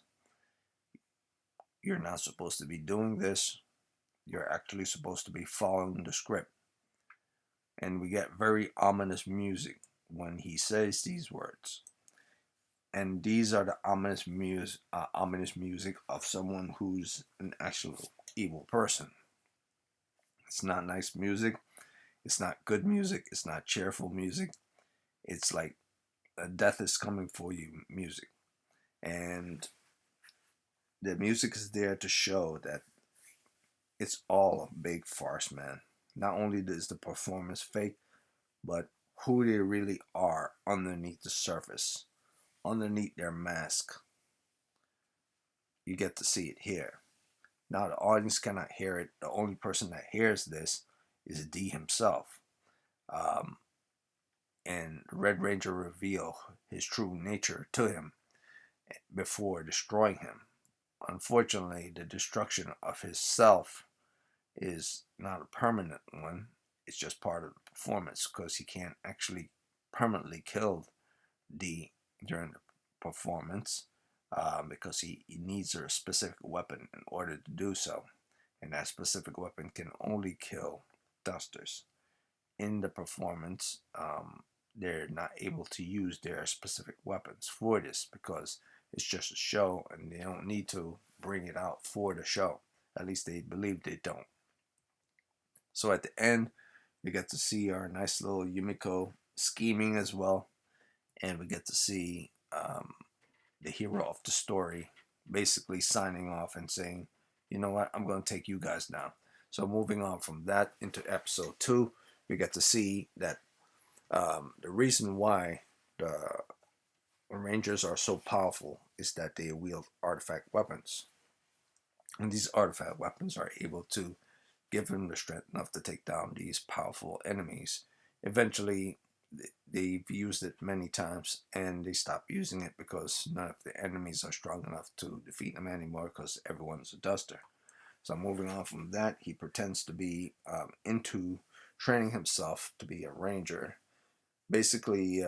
You're not supposed to be doing this. You're actually supposed to be following the script." And we get very ominous music when he says these words. And these are the ominous music of someone who's an actual evil person. It's not nice music. It's not good music. It's not cheerful music. It's like a death is coming for you music. And the music is there to show that it's all a big farce, man. Not only is the performance fake, but who they really are underneath the surface, underneath their mask. You get to see it here. Now the audience cannot hear it. The only person that hears this is D himself. Um, and Red Ranger reveal his true nature to him before destroying him. Unfortunately, the destruction of his self is not a permanent one. It's just part of the performance because he can't actually permanently kill D during the performance because he needs a specific weapon in order to do so. And that specific weapon can only kill dusters. In the performance, they're not able to use their specific weapons for this because it's just a show and they don't need to bring it out for the show. At least they believe they don't. So at the end, we get to see our nice little Yumiko scheming as well. And we get to see the hero of the story basically signing off and saying, you know what, I'm going to take you guys now. So moving on from that into episode 2, we get to see that the reason why the Rangers are so powerful is that they wield artifact weapons. And these artifact weapons are able to give them the strength enough to take down these powerful enemies. Eventually, they've used it many times and they stop using it because none of the enemies are strong enough to defeat them anymore because everyone's a duster. So moving on from that, he pretends to be into training himself to be a ranger. Basically,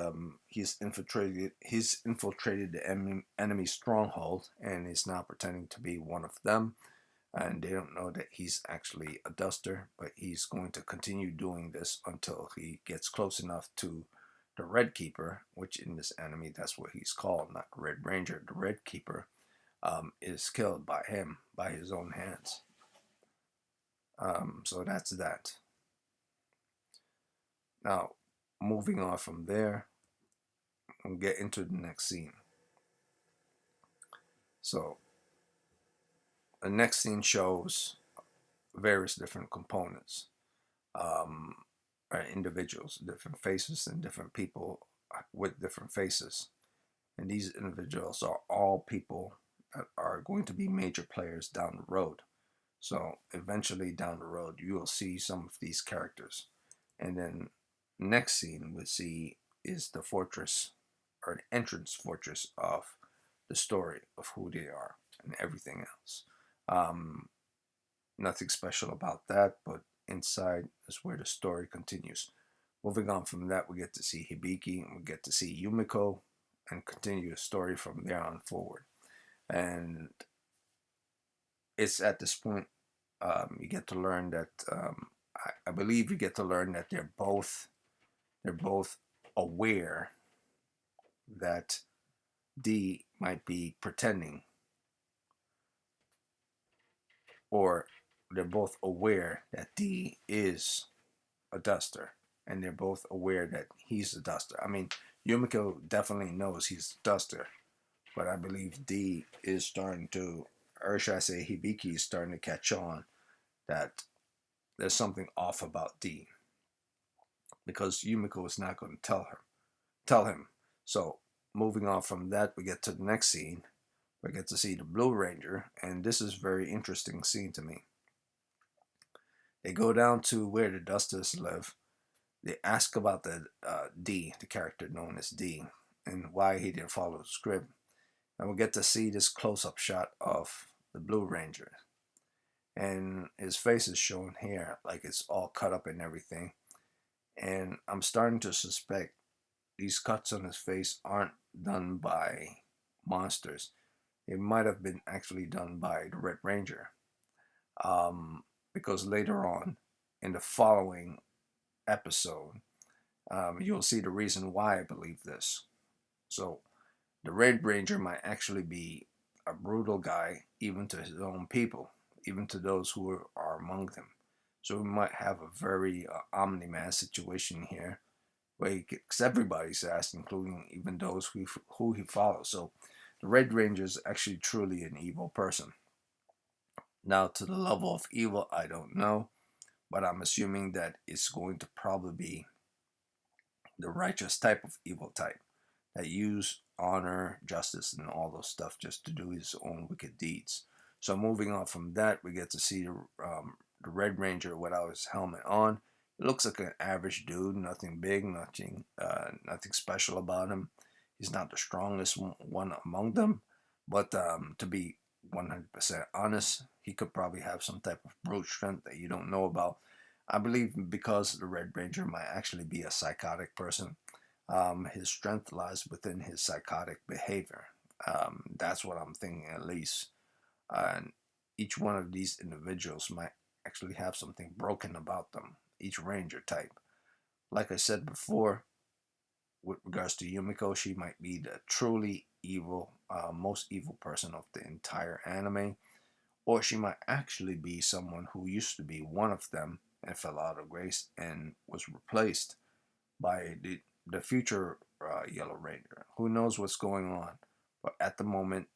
he's infiltrated the enemy stronghold and is now pretending to be one of them. And they don't know that he's actually a duster, but he's going to continue doing this until he gets close enough to the Red Keeper, which in this anime, that's what he's called, not the Red Ranger. The Red Keeper is killed by him, by his own hands. So that's that. Now, moving on from there, we'll get into the next scene. So, the next scene shows various different components, individuals, different faces, and different people with different faces. And these individuals are all people that are going to be major players down the road. So eventually down the road, you will see some of these characters. And then next scene we'll see is the fortress or the entrance fortress of the story of who they are and everything else. Nothing special about that, but inside is where the story continues. Moving on from that, we get to see Hibiki and we get to see Yumiko and continue the story from there on forward. And it's at this point you get to learn that I believe you get to learn that they're both aware that D might be pretending, or they're both aware that D is a duster, and they're both aware that he's a duster. I mean, Yumiko definitely knows he's a duster, but I believe D is starting to, or should I say Hibiki is starting to catch on that there's something off about D, because Yumiko is not going to tell him. So moving on from that, we get to the next scene. We get to see the Blue Ranger, and this is a very interesting scene to me. They go down to where the Dusters live. They ask about the D, the character known as D, and why he didn't follow the script. And we get to see this close-up shot of the Blue Ranger. And his face is shown here like it's all cut up and everything. And I'm starting to suspect these cuts on his face aren't done by monsters. It might have been actually done by the Red Ranger. Because later on, in the following episode, you'll see the reason why I believe this. So, the Red Ranger might actually be a brutal guy, even to his own people, even to those who are among them. So we might have a very Omni-Man situation here, where he kicks everybody's ass, including even those who he follows. So the Red Ranger is actually truly an evil person. Now, to the level of evil, I don't know, but I'm assuming that it's going to probably be the righteous type of evil type that use honor, justice, and all those stuff just to do his own wicked deeds. So moving on from that, we get to see the Red Ranger without his helmet on. It looks like an average dude, nothing big, nothing special about him. He's not the strongest one among them, but to be 100% honest. He could probably have some type of brute strength that you don't know about. I believe because the Red Ranger might actually be a psychotic person. His strength lies within his psychotic behavior. That's what I'm thinking, at least. And each one of these individuals might actually have something broken about them, each Ranger type. Like I said before, with regards to Yumiko, she might be the truly evil, most evil person of the entire anime, or she might actually be someone who used to be one of them and fell out of grace and was replaced by the future Yellow Ranger. Who knows what's going on? But at the moment,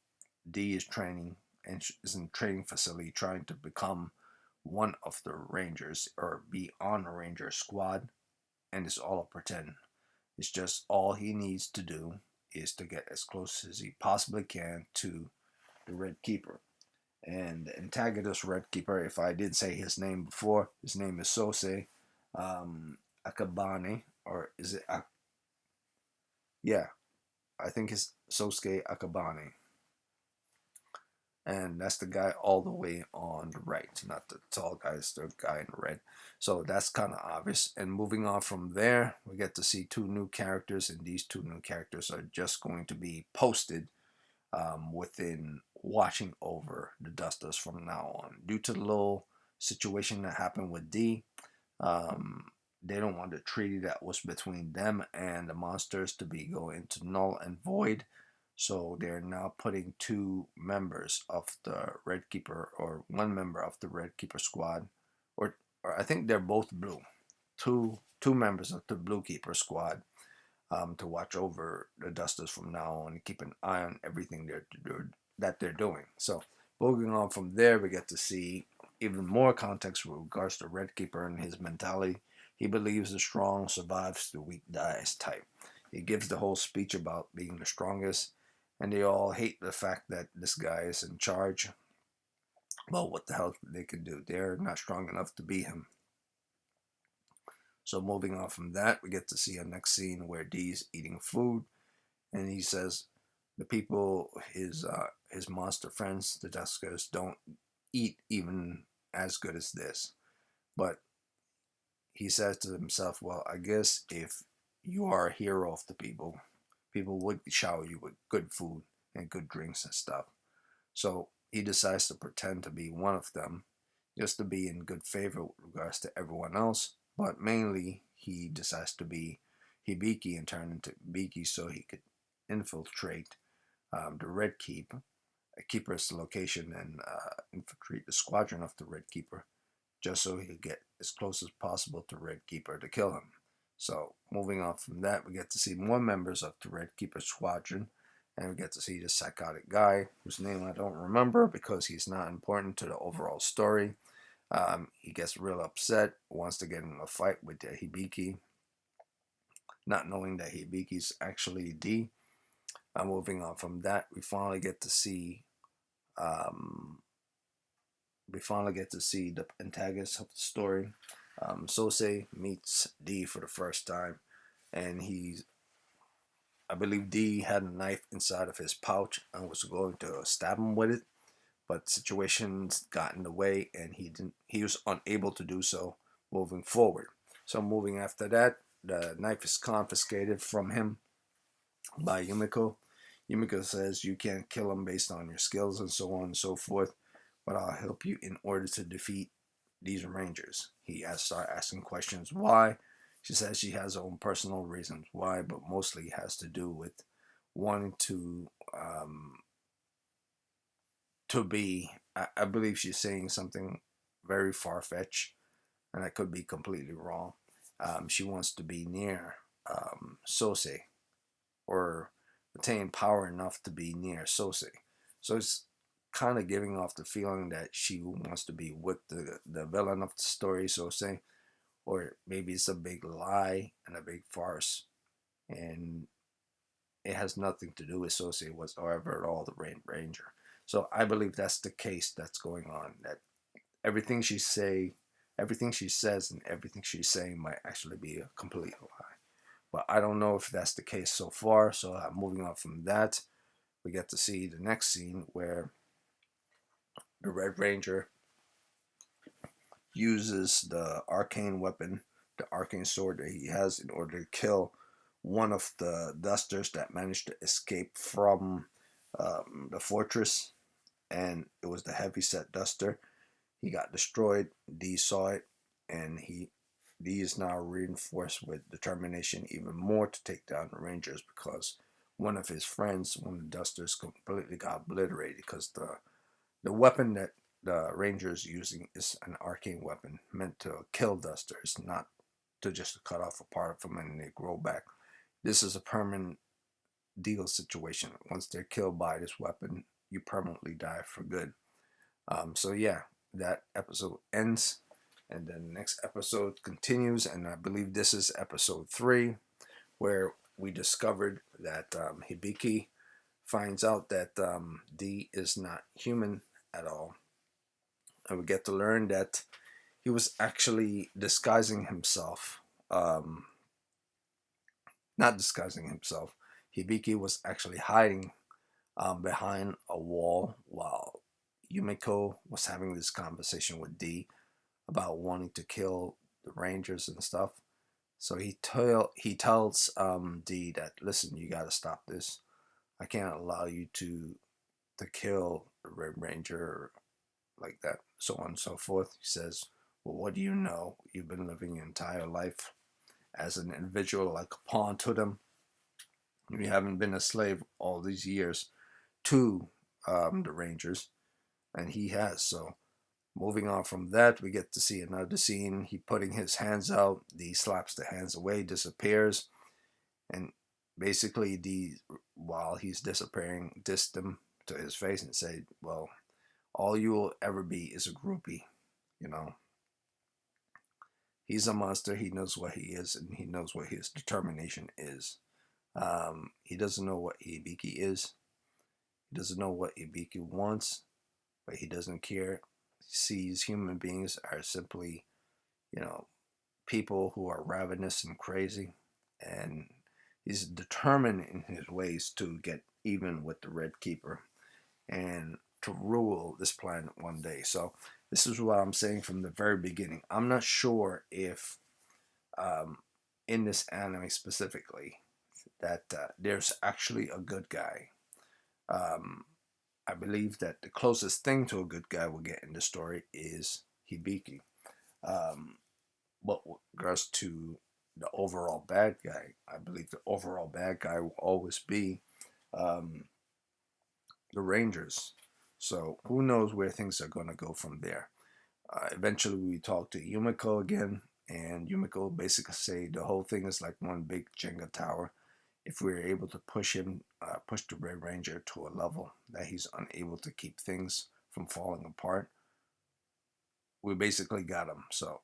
D is training and is in training facility trying to become one of the Rangers or be on a Ranger squad, and it's all a pretend. It's just all he needs to do is to get as close as he possibly can to the Red Keeper. And the antagonist Red Keeper, if I did say his name before, his name is Sose Akabane, or is it? Yeah, I think it's Sosuke Akabane. And that's the guy all the way on the right, not the tall guy, it's the guy in red. So that's kind of obvious. And moving on from there, we get to see two new characters, and these two new characters are just going to be posted within watching over the Dusters from now on. Due to the little situation that happened with D, um, they don't want the treaty that was between them and the monsters to be going into null and void. So they're now putting two members of the Red Keeper, or one member of the Red Keeper squad, or I think they're both blue. Two members of the Blue Keeper squad to watch over the Dusters from now on and keep an eye on everything that they're doing. So moving on from there, we get to see even more context with regards to Red Keeper and his mentality. He believes the strong survives, the weak dies type. He gives the whole speech about being the strongest, and they all hate the fact that this guy is in charge. Well, what the hell they can do? They're not strong enough to beat him. So moving on from that, we get to see a next scene where D's eating food, and he says the people, his monster friends, the Duskers, don't eat even as good as this. But he says to himself, well, I guess if you are a hero of the people, people would shower you with good food and good drinks and stuff. So he decides to pretend to be one of them just to be in good favor with regards to everyone else. But mainly, he decides to be Hibiki and turn into Biki so he could infiltrate the Red Keep, Keeper's location, and infiltrate the squadron of the Red Keeper, just so he could get as close as possible to Red Keeper to kill him. So, moving on from that, we get to see more members of the Red Keeper squadron, and we get to see this psychotic guy, whose name I don't remember because he's not important to the overall story. He gets real upset, wants to get in a fight with Hibiki, not knowing that Hibiki's actually D. Moving on from that, um, we finally get to see the antagonist of the story. Sose meets D for the first time, and I believe D had a knife inside of his pouch and was going to stab him with it, but situations got in the way, and he was unable to do so moving forward. So moving after that, the knife is confiscated from him by Yumiko. Yumiko says you can't kill him based on your skills and so on and so forth, but I'll help you in order to defeat these Rangers. He starts asking questions why. She says she has her own personal reasons why, but mostly has to do with wanting to be. I believe she's saying something very far fetched, and I could be completely wrong. She wants to be near Sose, or attain power enough to be near Sose. So it's kind of giving off the feeling that she wants to be with the villain of the story, Sose, or maybe it's a big lie and a big farce, and it has nothing to do with Sose whatsoever at all, the Ranger. So I believe that's the case that's going on. That everything she say, everything she says, and everything she's saying might actually be a complete lie. But I don't know if that's the case so far. So moving on from that, we get to see the next scene where the Red Ranger uses the arcane weapon, the arcane sword that he has, in order to kill one of the dusters that managed to escape from the fortress, and it was the heavyset duster. He got destroyed. D saw it, and D is now reinforced with determination even more to take down the Rangers, because one of his friends, one of the dusters, completely got obliterated, because the weapon that the Ranger is using is an arcane weapon meant to kill dusters, not to just cut off a part of them and they grow back. This is a permanent deal situation. Once they're killed by this weapon, you permanently die for good. So yeah, that episode ends, and then the next episode continues, and I believe this is episode 3, where we discovered that Hibiki finds out that D is not human at all, and we get to learn that he was actually disguising himself. Not disguising himself. Hibiki was actually hiding behind a wall while Yumiko was having this conversation with D about wanting to kill the Rangers and stuff. So he tells D that, listen, you got to stop this. I can't allow you to kill the Red Ranger like that, so on and so forth. He says, well, what do you know? You've been living your entire life as an individual, like a pawn to them. You haven't been a slave all these years to the Rangers, and he has. So moving on from that, we get to see another scene. He putting his hands out. D slaps the hands away, disappears, and basically D, while he's disappearing, dissed him to his face and said, well, all you will ever be is a groupie. You know, he's a monster. He knows what he is, and he knows what his determination is. He doesn't know what Hibiki is. He doesn't know what Hibiki wants, but he doesn't care. He sees human beings are simply, you know, people who are ravenous and crazy, and he's determined in his ways to get even with the Red Keeper and to rule this planet one day. So this is what I'm saying from the very beginning. I'm not sure if in this anime specifically that there's actually a good guy. Um, I believe that the closest thing to a good guy we'll get in the story is Hibiki. Um, but with regards to the overall bad guy, I believe the overall bad guy will always be um, the Rangers. So who knows where things are going to go from there. Eventually, we talk to Yumiko again, and Yumiko basically say the whole thing is like one big Jenga tower. If we're able to push the Red Ranger to a level that he's unable to keep things from falling apart, we basically got him. So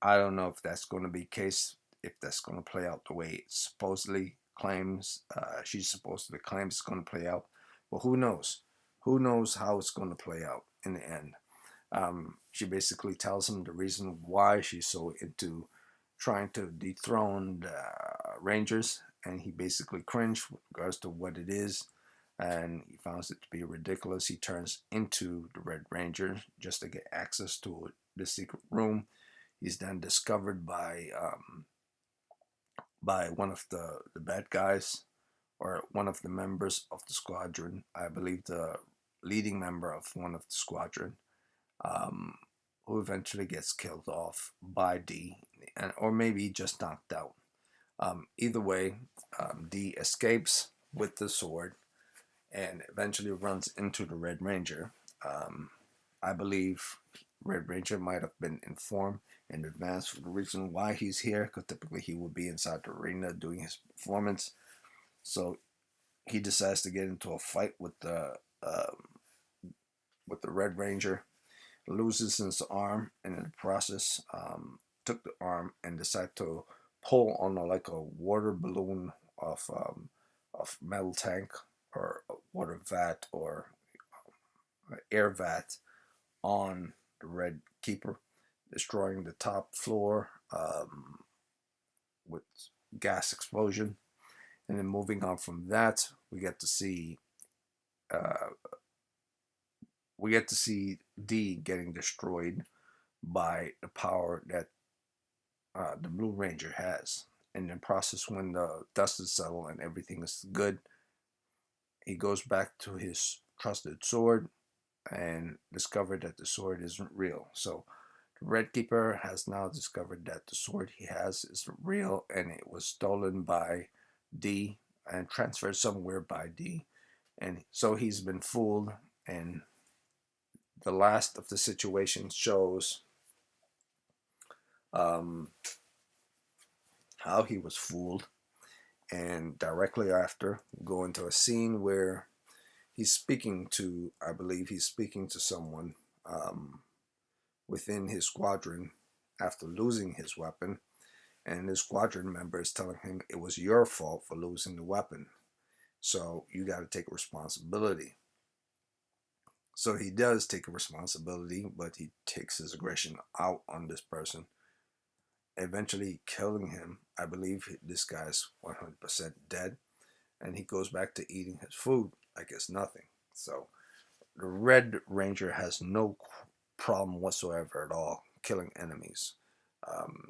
I don't know if that's going to be the case, if that's going to play out the way it supposedly claims, she's supposed to claim it's going to play out. But who knows? Who knows how it's going to play out in the end? She basically tells him the reason why she's so into trying to dethrone the Rangers, and he basically cringed with regards to what it is, and he finds it to be ridiculous. He turns into the Red Ranger just to get access to the secret room. He's then discovered by one of the bad guys, or one of the members of the squadron. I believe the leading member of one of the squadron, um, who eventually gets killed off by D, or maybe just knocked out. Either way, D escapes with the sword and eventually runs into the Red Ranger. I believe Red Ranger might have been informed in advance for the reason why he's here, because typically he would be inside the arena doing his performance. So he decides to get into a fight with the Red Ranger, loses his arm, and in the process, took the arm and decided to pull on like a water balloon of metal tank, or a water vat, or air vat on the Red Keeper, destroying the top floor with gas explosion. And then moving on from that, we get to see we get to see D getting destroyed by the power that the Blue Ranger has. In the process, when the dust is settled and everything is good, he goes back to his trusted sword and discovered that the sword isn't real. So the Red Keeper has now discovered that the sword he has is real and it was stolen by D and transferred somewhere by D. And so he's been fooled, and the last of the situation shows um, how he was fooled. And directly after, go into a scene where he's speaking to, I believe he's speaking to someone within his squadron after losing his weapon. And his squadron member is telling him it was your fault for losing the weapon. So you got to take responsibility. So he does take a responsibility, but he takes his aggression out on this person, eventually killing him. I believe this guy's 100% dead, and he goes back to eating his food like it's nothing. So the Red Ranger has no problem whatsoever at all killing enemies,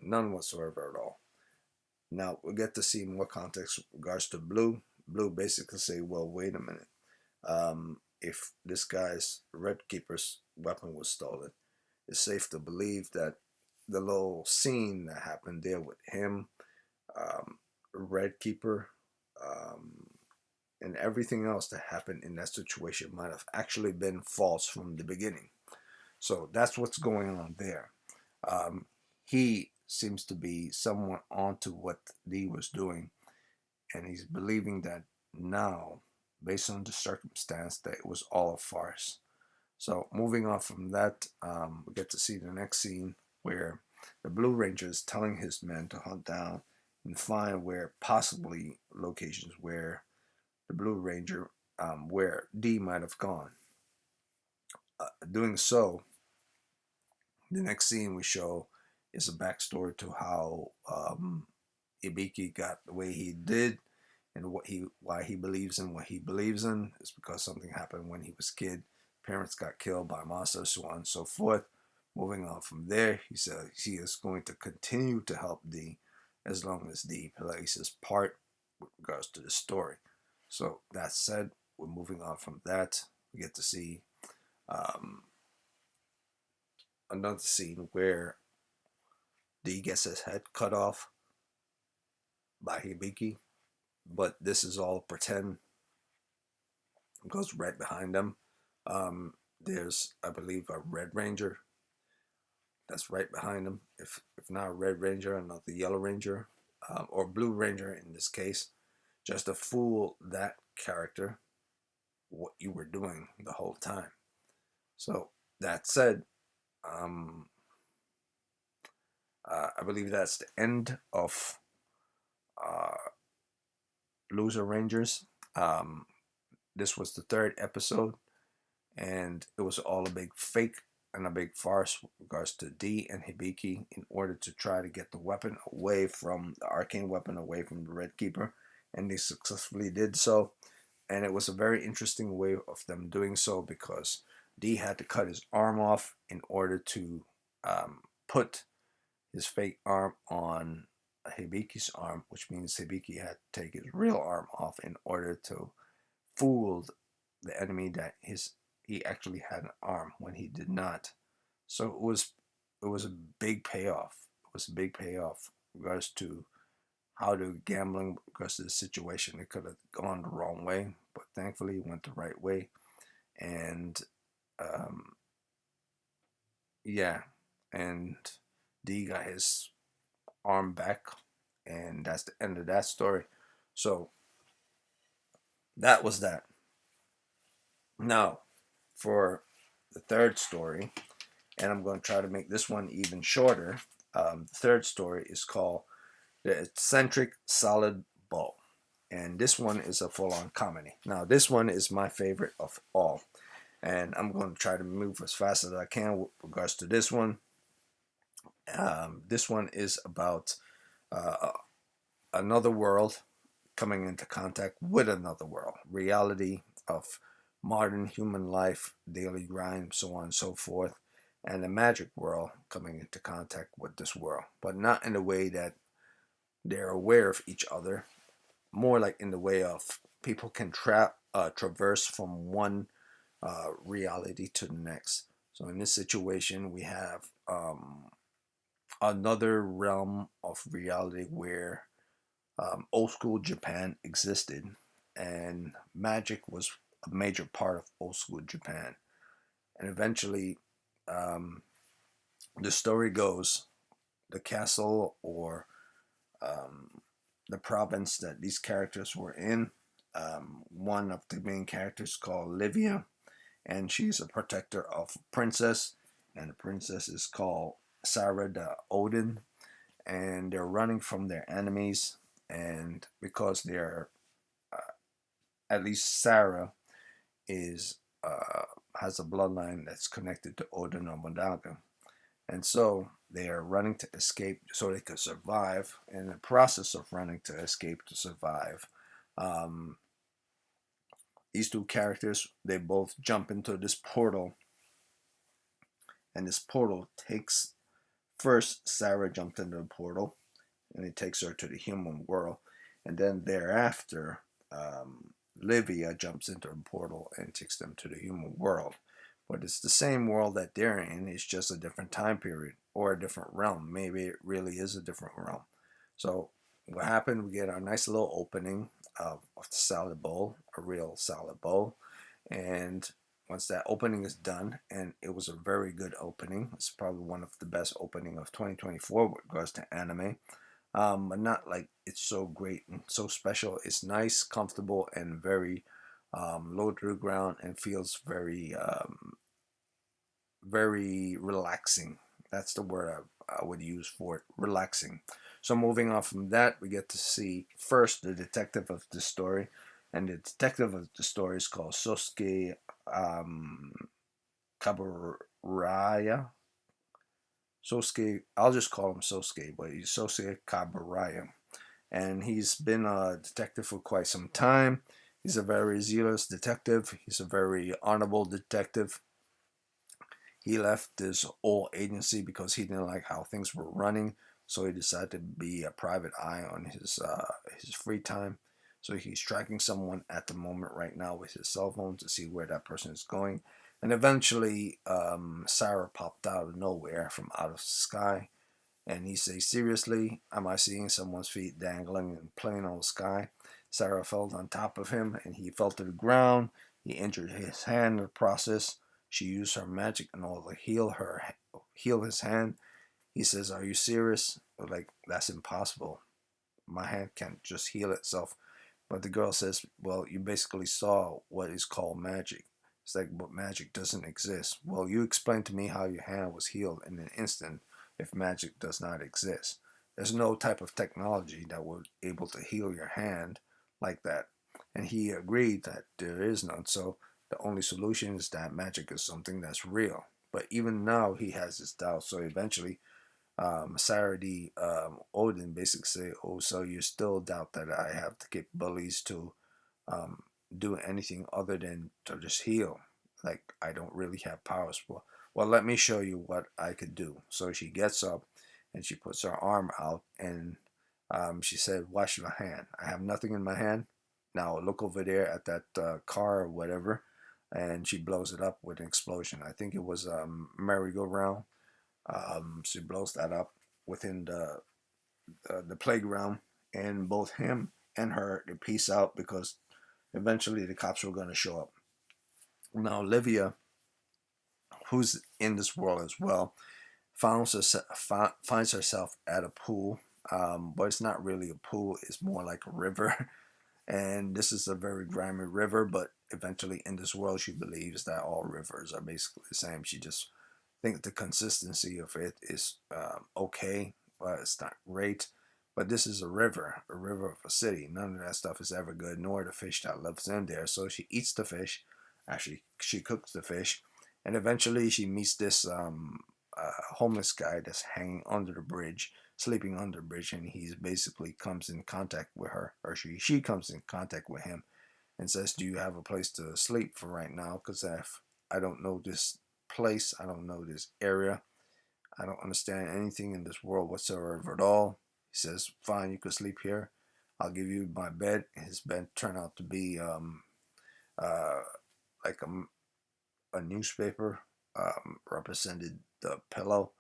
none whatsoever at all. Now we get to see more context with regards to Blue. Blue basically say, well, wait a minute. If this guy's Red Keeper's weapon was stolen, it's safe to believe that the little scene that happened there with him, Red Keeper, and everything else that happened in that situation might have actually been false from the beginning. So that's what's going on there. He seems to be somewhat onto what Lee was doing, and he's believing that now, based on the circumstance, that it was all a farce. So moving on from that, we get to see the next scene where the Blue Ranger is telling his men to hunt down and find where possibly locations where the Blue Ranger, where D might have gone. Doing so, the next scene we show is a backstory to how Ibiki got the way he did, and why he believes in what he believes in is because something happened when he was a kid. Parents got killed by monsters, so on and so forth. Moving on from there, he says he is going to continue to help D as long as D plays his part with regards to the story. So that said, we're moving on from that. We get to see another scene where D gets his head cut off by Hibiki, but this is all pretend. It goes right behind them. There's, I believe, a Red Ranger that's right behind him. If not a Red Ranger, another Yellow Ranger, or Blue Ranger in this case, just to fool that character what you were doing the whole time. So that said, I believe that's the end of Loser Rangers. This was the third episode, and it was all a big fake and a big farce with regards to D and Hibiki in order to try to get the weapon away from the arcane weapon, away from the Red Keeper, and they successfully did so. And it was a very interesting way of them doing so because D had to cut his arm off in order to put his fake arm on Hibiki's arm, which means Hibiki had to take his real arm off in order to fool the enemy that he actually had an arm when he did not. So it was a big payoff. It was a big payoff in regards to how the gambling, because of the situation, it could have gone the wrong way, but thankfully it went the right way. And yeah, and D got his arm back, and that's the end of that story. So that was that. Now, for the third story, and I'm going to try to make this one even shorter. The third story is called The Eccentric Salad Bowl, and this one is a full-on comedy. Now, this one is my favorite of all, and I'm going to try to move as fast as I can with regards to this one. This one is about another world coming into contact with another world, reality of modern human life, daily grind, so on and so forth, and the magic world coming into contact with this world, but not in the way that they're aware of each other, more like in the way of people can traverse from one reality to the next. So in this situation, we have another realm of reality where old school Japan existed, and magic was a major part of old school Japan. And eventually, um, the story goes, the castle or um, the province that these characters were in, one of the main characters called Livia, and she's a protector of a princess, and the princess is called Sara da Odin, and they're running from their enemies, and because they're uh, at least Sarah is has a bloodline that's connected to Odin or Mondaga, and so they are running to escape so they could survive. In the process of running to escape to survive, um, these two characters they both jump into this portal, and this portal takes first Sarah jumped into the portal, and it takes her to the human world, and then thereafter, Livia jumps into a portal and takes them to the human world. But it's the same world that they're in, it's just a different time period or a different realm. Maybe it really is a different realm. So, what happened? We get our nice little opening of the salad bowl, a real salad bowl. And once that opening is done, and it was a very good opening, it's probably one of the best opening of 2024 with regards to anime. But not like it's so great and so special. It's nice, comfortable, and very low to the ground, and feels very relaxing. That's the word I would use for it, relaxing. So moving on from that, we get to see first the detective of the story, and the detective of the story is called Sosuke um, Kaburaya. Sosuke, I'll just call him Sosuke, but he's Sosuke Kaburaya, and he's been a detective for quite some time. He's a very zealous detective. He's a very honorable detective. He left this old agency because he didn't like how things were running, so he decided to be a private eye on his free time. So he's tracking someone at the moment right now with his cell phone to see where that person is going. And eventually, Sarah popped out of nowhere from out of the sky, and he says, "Seriously, am I seeing someone's feet dangling and playing on the sky?" Sarah fell on top of him, and he fell to the ground. He injured his hand in the process. She used her magic in order to heal his hand. He says, "Are you serious?" Like, that's impossible. My hand can't just heal itself. But the girl says, "Well, you basically saw what is called magic." It's like, but magic doesn't exist. Well, you explain to me how your hand was healed in an instant if magic does not exist. There's no type of technology that would able to heal your hand like that. And he agreed that there is none. So the only solution is that magic is something that's real. But even now, he has his doubts. So eventually, Sara da Odin basically say, "Oh, so you still doubt that I have the capabilities to um, do anything other than to just heal? Like, I don't really have powers. Well, let me show you what I could do." So she gets up and she puts her arm out, and she said, "Wash your hand. I have nothing in my hand. Now look over there at that car or whatever." And she blows it up with an explosion. I think it was merry-go-round. She blows that up within the playground, and both him and her they peace out because eventually the cops were going to show up. Now Olivia, who's in this world as well, finds herself at a pool, but it's not really a pool; it's more like a river. And this is a very grimy river, but eventually in this world, she believes that all rivers are basically the same. She just thinks the consistency of it is okay, but it's not great. But this is a river of a city. None of that stuff is ever good, nor the fish that lives in there. So she eats the fish. Actually, she cooks the fish, and eventually she meets this homeless guy that's hanging under the bridge, sleeping under the bridge, and he's basically comes in contact with her, or she comes in contact with him, and says, "Do you have a place to sleep for right now? Because if I don't know this place, I don't know this area, I don't understand anything in this world whatsoever at all." He says, "Fine, you can sleep here. I'll give you my bed." His bed turned out to be uh, like a newspaper, represented the pillow,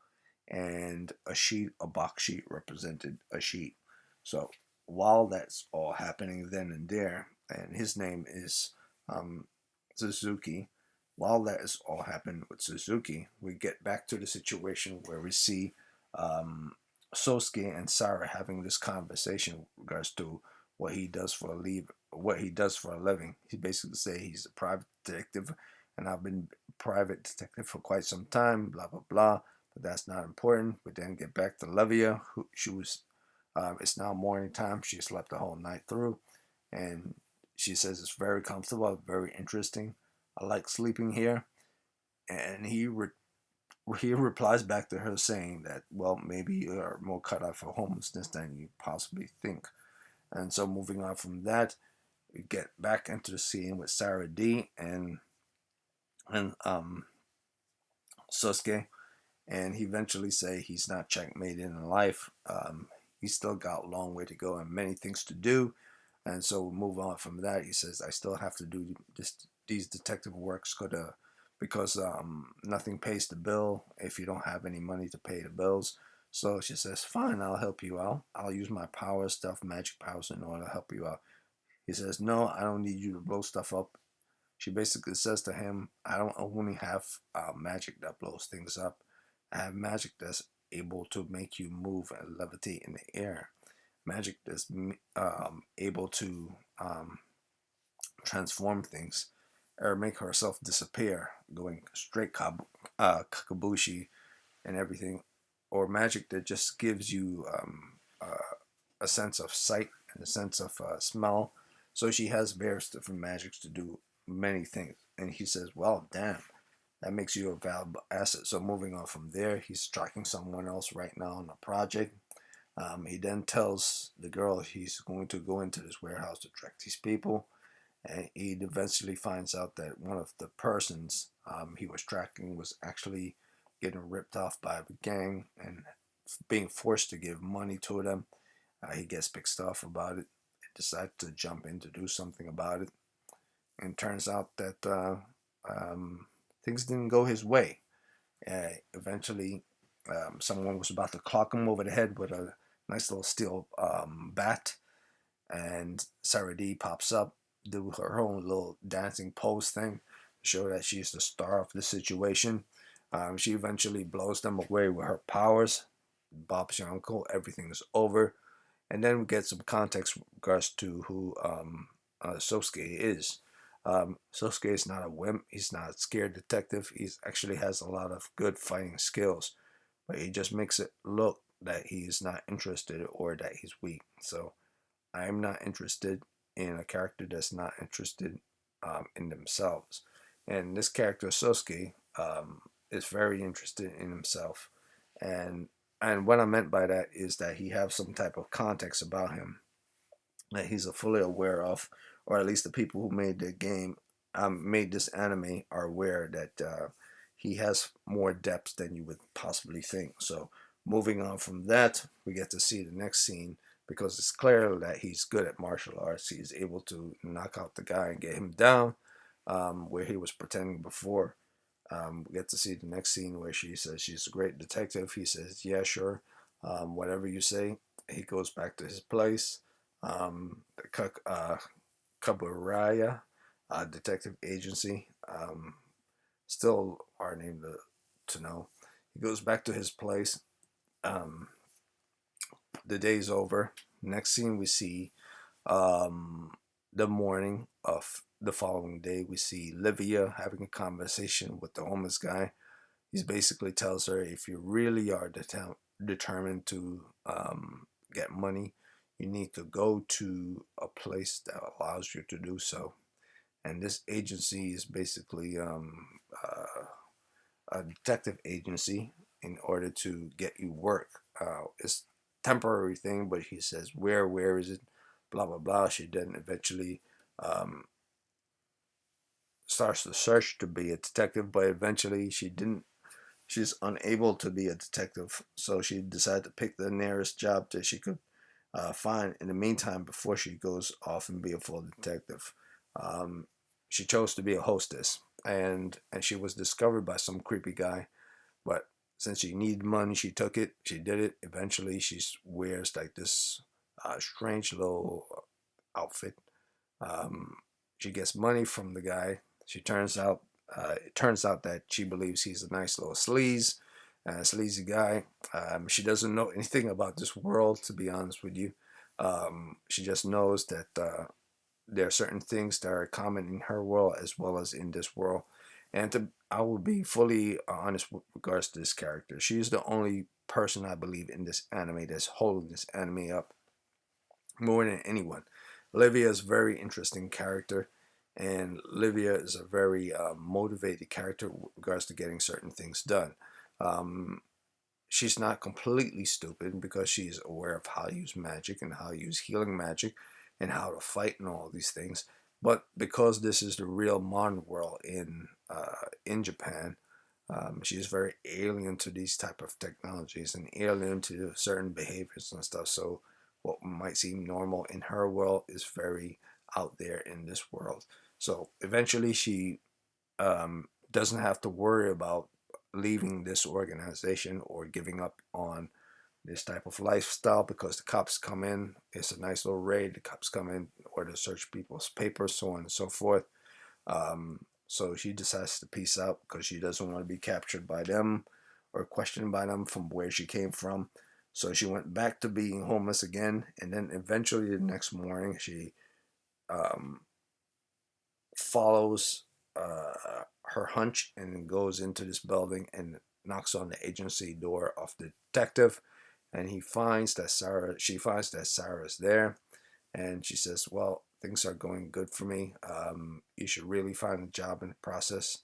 and a box sheet represented a sheet. So while that's all happening then and there, and his name is um, Suzuki, while that is all happening with Suzuki, we get back to the situation where we see um, Sosuke and Sara having this conversation with regards to what he does for a living. He basically say he's a private detective, and I've been a private detective for quite some time. Blah blah blah. But that's not important. We then get back to Levia, who she was. It's now morning time. She slept the whole night through, and she says it's very comfortable, very interesting. I like sleeping here. And he replies back to her saying that, well, maybe you are more cut out for homelessness than you possibly think. And so moving on from that, we get back into the scene with Sara D and Sosuke, and he eventually say he's not checkmated in life. He's still got a long way to go and many things to do. And so we move on from that. He says, I still have to do these detective works because nothing pays the bill if you don't have any money to pay the bills. So she says, fine, I'll help you out. I'll use my powers, stuff, magic powers in order to help you out. He says, no, I don't need you to blow stuff up. She basically says to him, I don't only have magic that blows things up. I have magic that's able to make you move and levitate in the air. Magic that's able to transform things or make herself disappear, going straight kakabushi and everything. Or magic that just gives you a sense of sight and a sense of smell. So she has various different magics to do many things. And he says, well, damn, that makes you a valuable asset. So moving on from there, he's tracking someone else right now on a project. He then tells the girl he's going to go into this warehouse to track these people. And he eventually finds out that one of the persons he was tracking was actually getting ripped off by the gang and being forced to give money to them. He gets pissed off about it, decides to jump in to do something about it, and turns out that things didn't go his way. Eventually, someone was about to clock him over the head with a nice little steel bat, and Sarah D pops up, do her own little dancing pose thing to show that she's the star of the situation. She eventually blows them away with her powers. Bob's your uncle. Everything is over. And then we get some context with regards to who Sosuke is. Sosuke is not a wimp. He's not a scared detective. He actually has a lot of good fighting skills, but he just makes it look that he's not interested or that he's weak. So I'm not interested in a character that's not interested in themselves. And this character Sosuke is very interested in himself, and what I meant by that is that he has some type of context about him that he's fully aware of, or at least the people who made the game, made this anime, are aware that he has more depth than you would possibly think. So moving on from that, we get to see the next scene because it's clear that he's good at martial arts. He's able to knock out the guy and get him down, where he was pretending before. We get to see the next scene where she says she's a great detective. He says, yeah, sure, whatever you say. He goes back to his place. The Kaburaya Detective Agency, still our name to know. He goes back to his place. Um, the day's over. Next scene we see the morning of the following day. We see Livia having a conversation with the homeless guy. He basically tells her, if you really are determined to get money, you need to go to a place that allows you to do so. And this agency is basically a detective agency in order to get you work. It's temporary thing, but he says, where is it? Blah, blah, blah. She then eventually starts to search to be a detective, but eventually she's unable to be a detective, so she decided to pick the nearest job that she could find in the meantime before she goes off and be a full detective. Um, she chose to be a hostess, and she was discovered by some creepy guy, but since she needed money, she took it. She did it. Eventually, she wears like this strange little outfit. Um, she gets money from the guy. It turns out that she believes he's a nice little sleazy guy. She doesn't know anything about this world, to be honest with you. She just knows that there are certain things that are common in her world as well as in this world. I will be fully honest with regards to this character. She's the only person I believe in this anime that's holding this anime up more than anyone. Livia is a very interesting character, and Livia is a very motivated character with regards to getting certain things done. Um, she's not completely stupid because she's aware of how to use magic and how to use healing magic and how to fight and all these things. But because this is the real modern world in Japan, she's very alien to these type of technologies and alien to certain behaviors and stuff. So what might seem normal in her world is very out there in this world. So eventually she doesn't have to worry about leaving this organization or giving up on this type of lifestyle because the cops come in. It's a nice little raid. The cops come in or to search people's papers, so on and so forth. So she decides to peace out because she doesn't want to be captured by them or questioned by them from where she came from. So she went back to being homeless again, and then eventually the next morning she um, follows her hunch and goes into this building and knocks on the agency door of the detective, and she finds that Sarah's there, and she says, well, things are going good for me. You should really find a job in the process.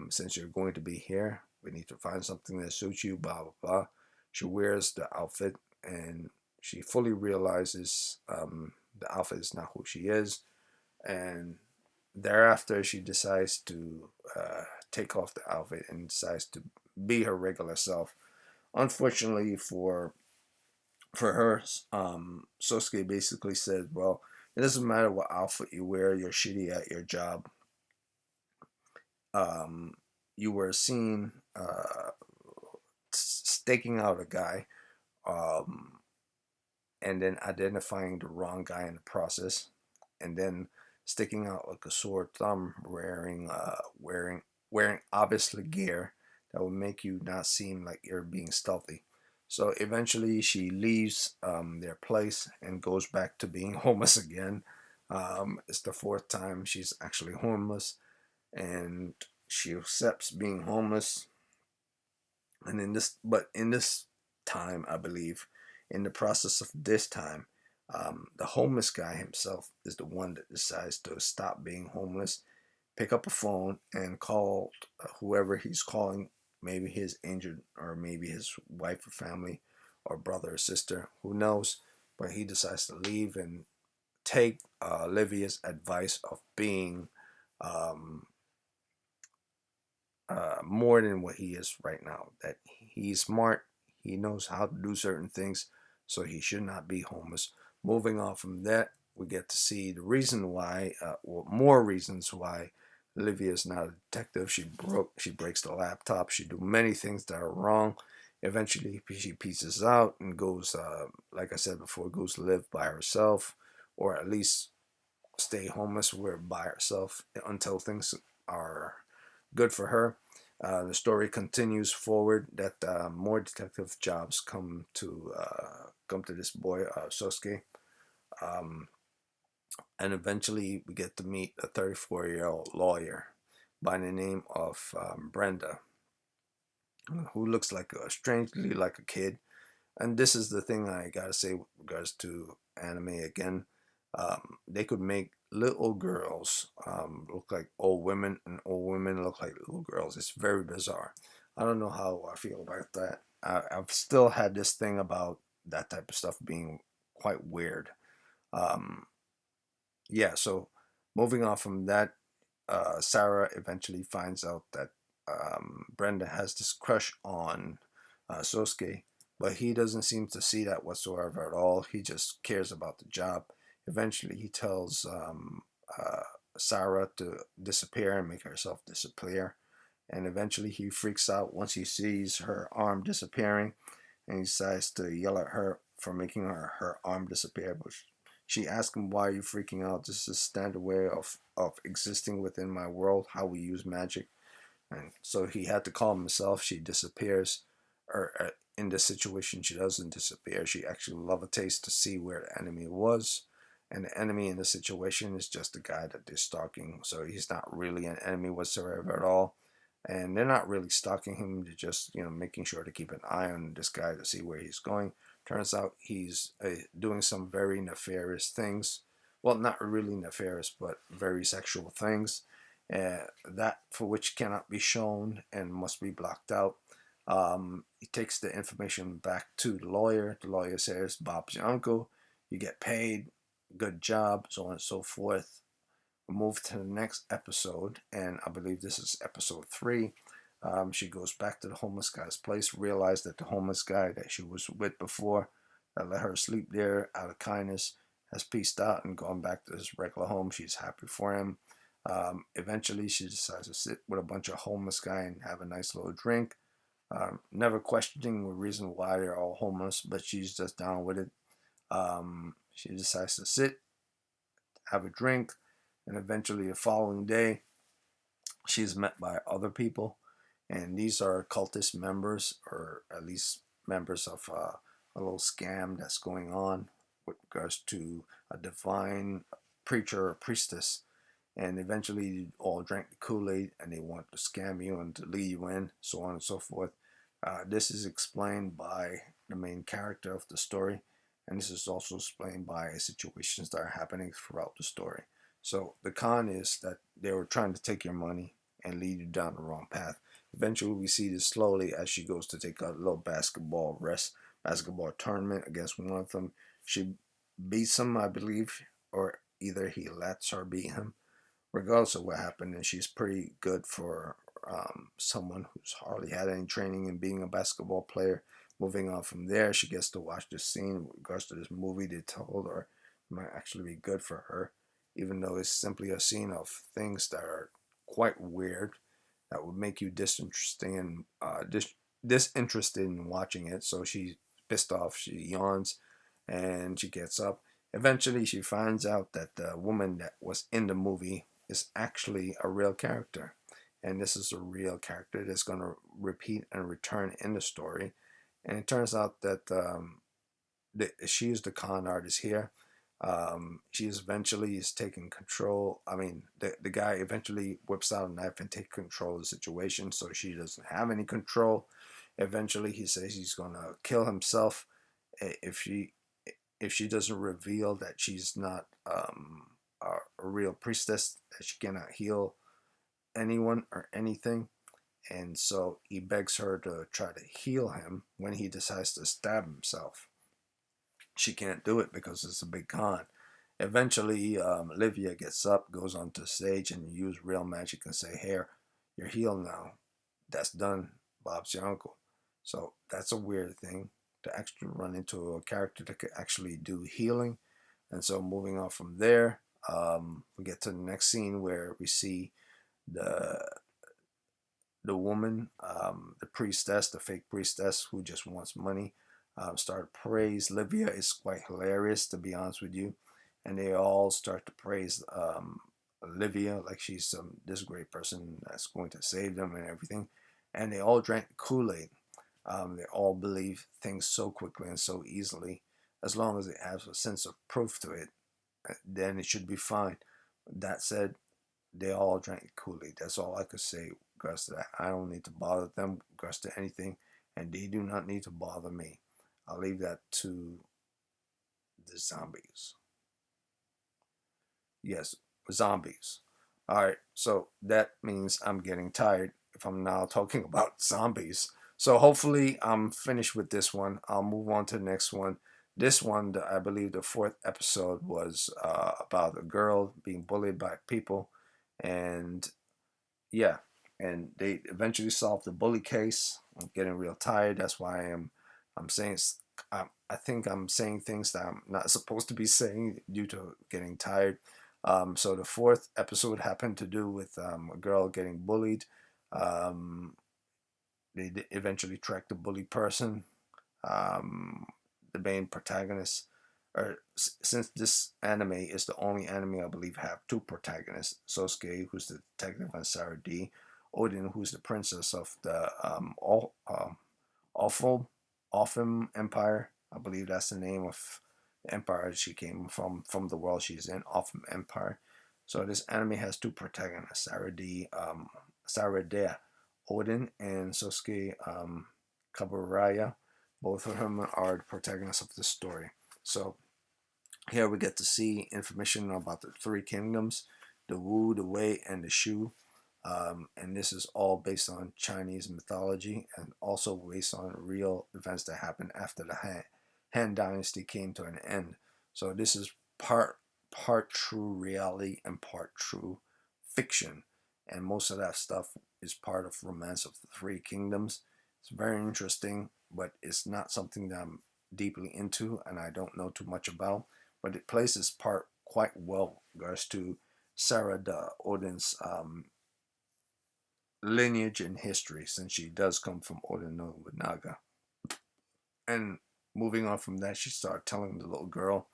Since you're going to be here, we need to find something that suits you, blah, blah, blah. She wears the outfit and she fully realizes the outfit is not who she is. And thereafter, she decides to take off the outfit and decides to be her regular self. Unfortunately for her, Sosuke basically said, "Well, it doesn't matter what outfit you wear. You're shitty at your job. Um, you were seen staking out a guy, um, and then identifying the wrong guy in the process, and then sticking out like a sore thumb, wearing obviously gear that will make you not seem like you're being stealthy." So eventually, she leaves their place and goes back to being homeless again. It's the fourth time she's actually homeless, and she accepts being homeless. And in this time, I believe, in the process of this time, the homeless guy himself is the one that decides to stop being homeless, pick up a phone, and call whoever he's calling, maybe his injured, or maybe his wife or family, or brother or sister, who knows. But he decides to leave and take Livia's advice of being um, more than what he is right now. That he's smart, he knows how to do certain things, so he should not be homeless. Moving on from that, we get to see the reason why, or more reasons why Olivia is not a detective. She breaks the laptop. She do many things that are wrong. Eventually, she pieces out and goes, like I said before, goes to live by herself, or at least stay homeless, where by herself until things are good for her. The story continues forward that more detective jobs come to this boy Sosuke, um, and eventually we get to meet a 34-year-old lawyer by the name of Brenda, who looks like strangely like a kid. And this is the thing I gotta say with regards to anime again. They could make little girls look like old women, and old women look like little girls. It's very bizarre. I don't know how I feel about that. I've still had this thing about that type of stuff being quite weird. Um, yeah, so moving on from that, Sarah eventually finds out that Brenda has this crush on Sosuke, but he doesn't seem to see that whatsoever at all. He just cares about the job. Eventually, he tells uh, Sarah to disappear and make herself disappear. And eventually, he freaks out once he sees her arm disappearing, and he decides to yell at her for making her arm disappear. But she asks him, "Why are you freaking out? This is a standard way of existing within my world, how we use magic." And so he had to calm himself. She disappears, or in this situation, she doesn't disappear. She actually levitates to see where the enemy was. And the enemy in the situation is just the guy that they're stalking. So he's not really an enemy whatsoever at all. And they're not really stalking him. They're just, making sure to keep an eye on this guy to see where he's going. Turns out he's doing some very nefarious things. Well, not really nefarious, but very sexual things. That for which cannot be shown and must be blocked out. He takes the information back to the lawyer. The lawyer says, "Bob's your uncle. You get paid. Good job," so on and so forth. We move to the next episode, and I believe this is episode 3. She goes back to the homeless guy's place, realized that the homeless guy that she was with before, that let her sleep there out of kindness, has pieced out and gone back to his regular home. She's happy for him. Eventually, she decides to sit with a bunch of homeless guys and have a nice little drink. Never questioning the reason why they're all homeless, but she's just down with it. She decides to sit, have a drink, and eventually the following day, she's met by other people, and these are cultist members, or at least members of a little scam that's going on with regards to a divine preacher or priestess. And eventually, you all drank the Kool-Aid, and they want to scam you and to lead you in, so on and so forth. This is explained by the main character of the story, and this is also explained by situations that are happening throughout the story. So the con is that they were trying to take your money and lead you down the wrong path. Eventually, we see this slowly as she goes to take a little basketball tournament against one of them. She beats him, I believe, or either he lets her beat him. Regardless of what happened, and she's pretty good for someone who's hardly had any training in being a basketball player. Moving on from there, she gets to watch this scene with regards to this movie they told her might actually be good for her, even though it's simply a scene of things that are quite weird that would make you disinterested in watching it. So she's pissed off. She yawns, and she gets up. Eventually, she finds out that the woman that was in the movie is actually a real character. And this is a real character that's going to repeat and return in the story. And it turns out that she is the con artist here. She eventually is taking control. I mean, the guy eventually whips out a knife and takes control of the situation, so she doesn't have any control. Eventually, he says he's going to kill himself if she doesn't reveal that she's not a real priestess, that she cannot heal anyone or anything. And so he begs her to try to heal him when he decides to stab himself. She can't do it because it's a big con. Eventually, Olivia gets up, goes onto the stage, and use real magic and say, "Here, you're healed now. That's done. Bob's your uncle." So that's a weird thing to actually run into a character that could actually do healing. And so moving on from there, we get to the next scene where we see the the woman, the priestess, the fake priestess who just wants money, start to praise. Livia is quite hilarious, to be honest with you. And they all start to praise Olivia like she's this great person that's going to save them and everything. And they all drank Kool-Aid. They all believe things so quickly and so easily. As long as it has a sense of proof to it, then it should be fine. That said, they all drank Kool-Aid. That's all I could say regards to that. I don't need to bother them regards to anything, and they do not need to bother me. I'll leave that to the zombies. Yes, zombies. Alright, so that means I'm getting tired if I'm now talking about zombies. So hopefully I'm finished with this one. I'll move on to the next one. This one, I believe the fourth episode was about a girl being bullied by people, And yeah, and they eventually solved the bully case. I'm getting real tired. That's why I'm saying I think I'm saying things that I'm not supposed to be saying due to getting tired. So the fourth episode happened to do with a girl getting bullied. Um, they eventually tracked the bully person. Um, the main protagonist, or since this anime is the only anime I believe have two protagonists, Sosuke, who's the detective, and Sara D. Odin, who's the princess of the awful Offim Empire. I believe that's the name of the empire she came from the world she's in, Offim Empire. So this anime has two protagonists, Sara da Odin and Sosuke Kaburaya. Both of them are the protagonists of the story. So here we get to see information about the three kingdoms, the Wu, the Wei, and the Shu. And this is all based on Chinese mythology and also based on real events that happened after the Han Dynasty came to an end. So this is part true reality and part true fiction, and most of that stuff is part of Romance of the Three Kingdoms. It's very interesting, but it's not something that I'm deeply into, and I don't know too much about. But it plays its part quite well, regards to Sara da Odin's lineage and history, since she does come from Oda Nobunaga. And moving on from that, she started telling the little girl.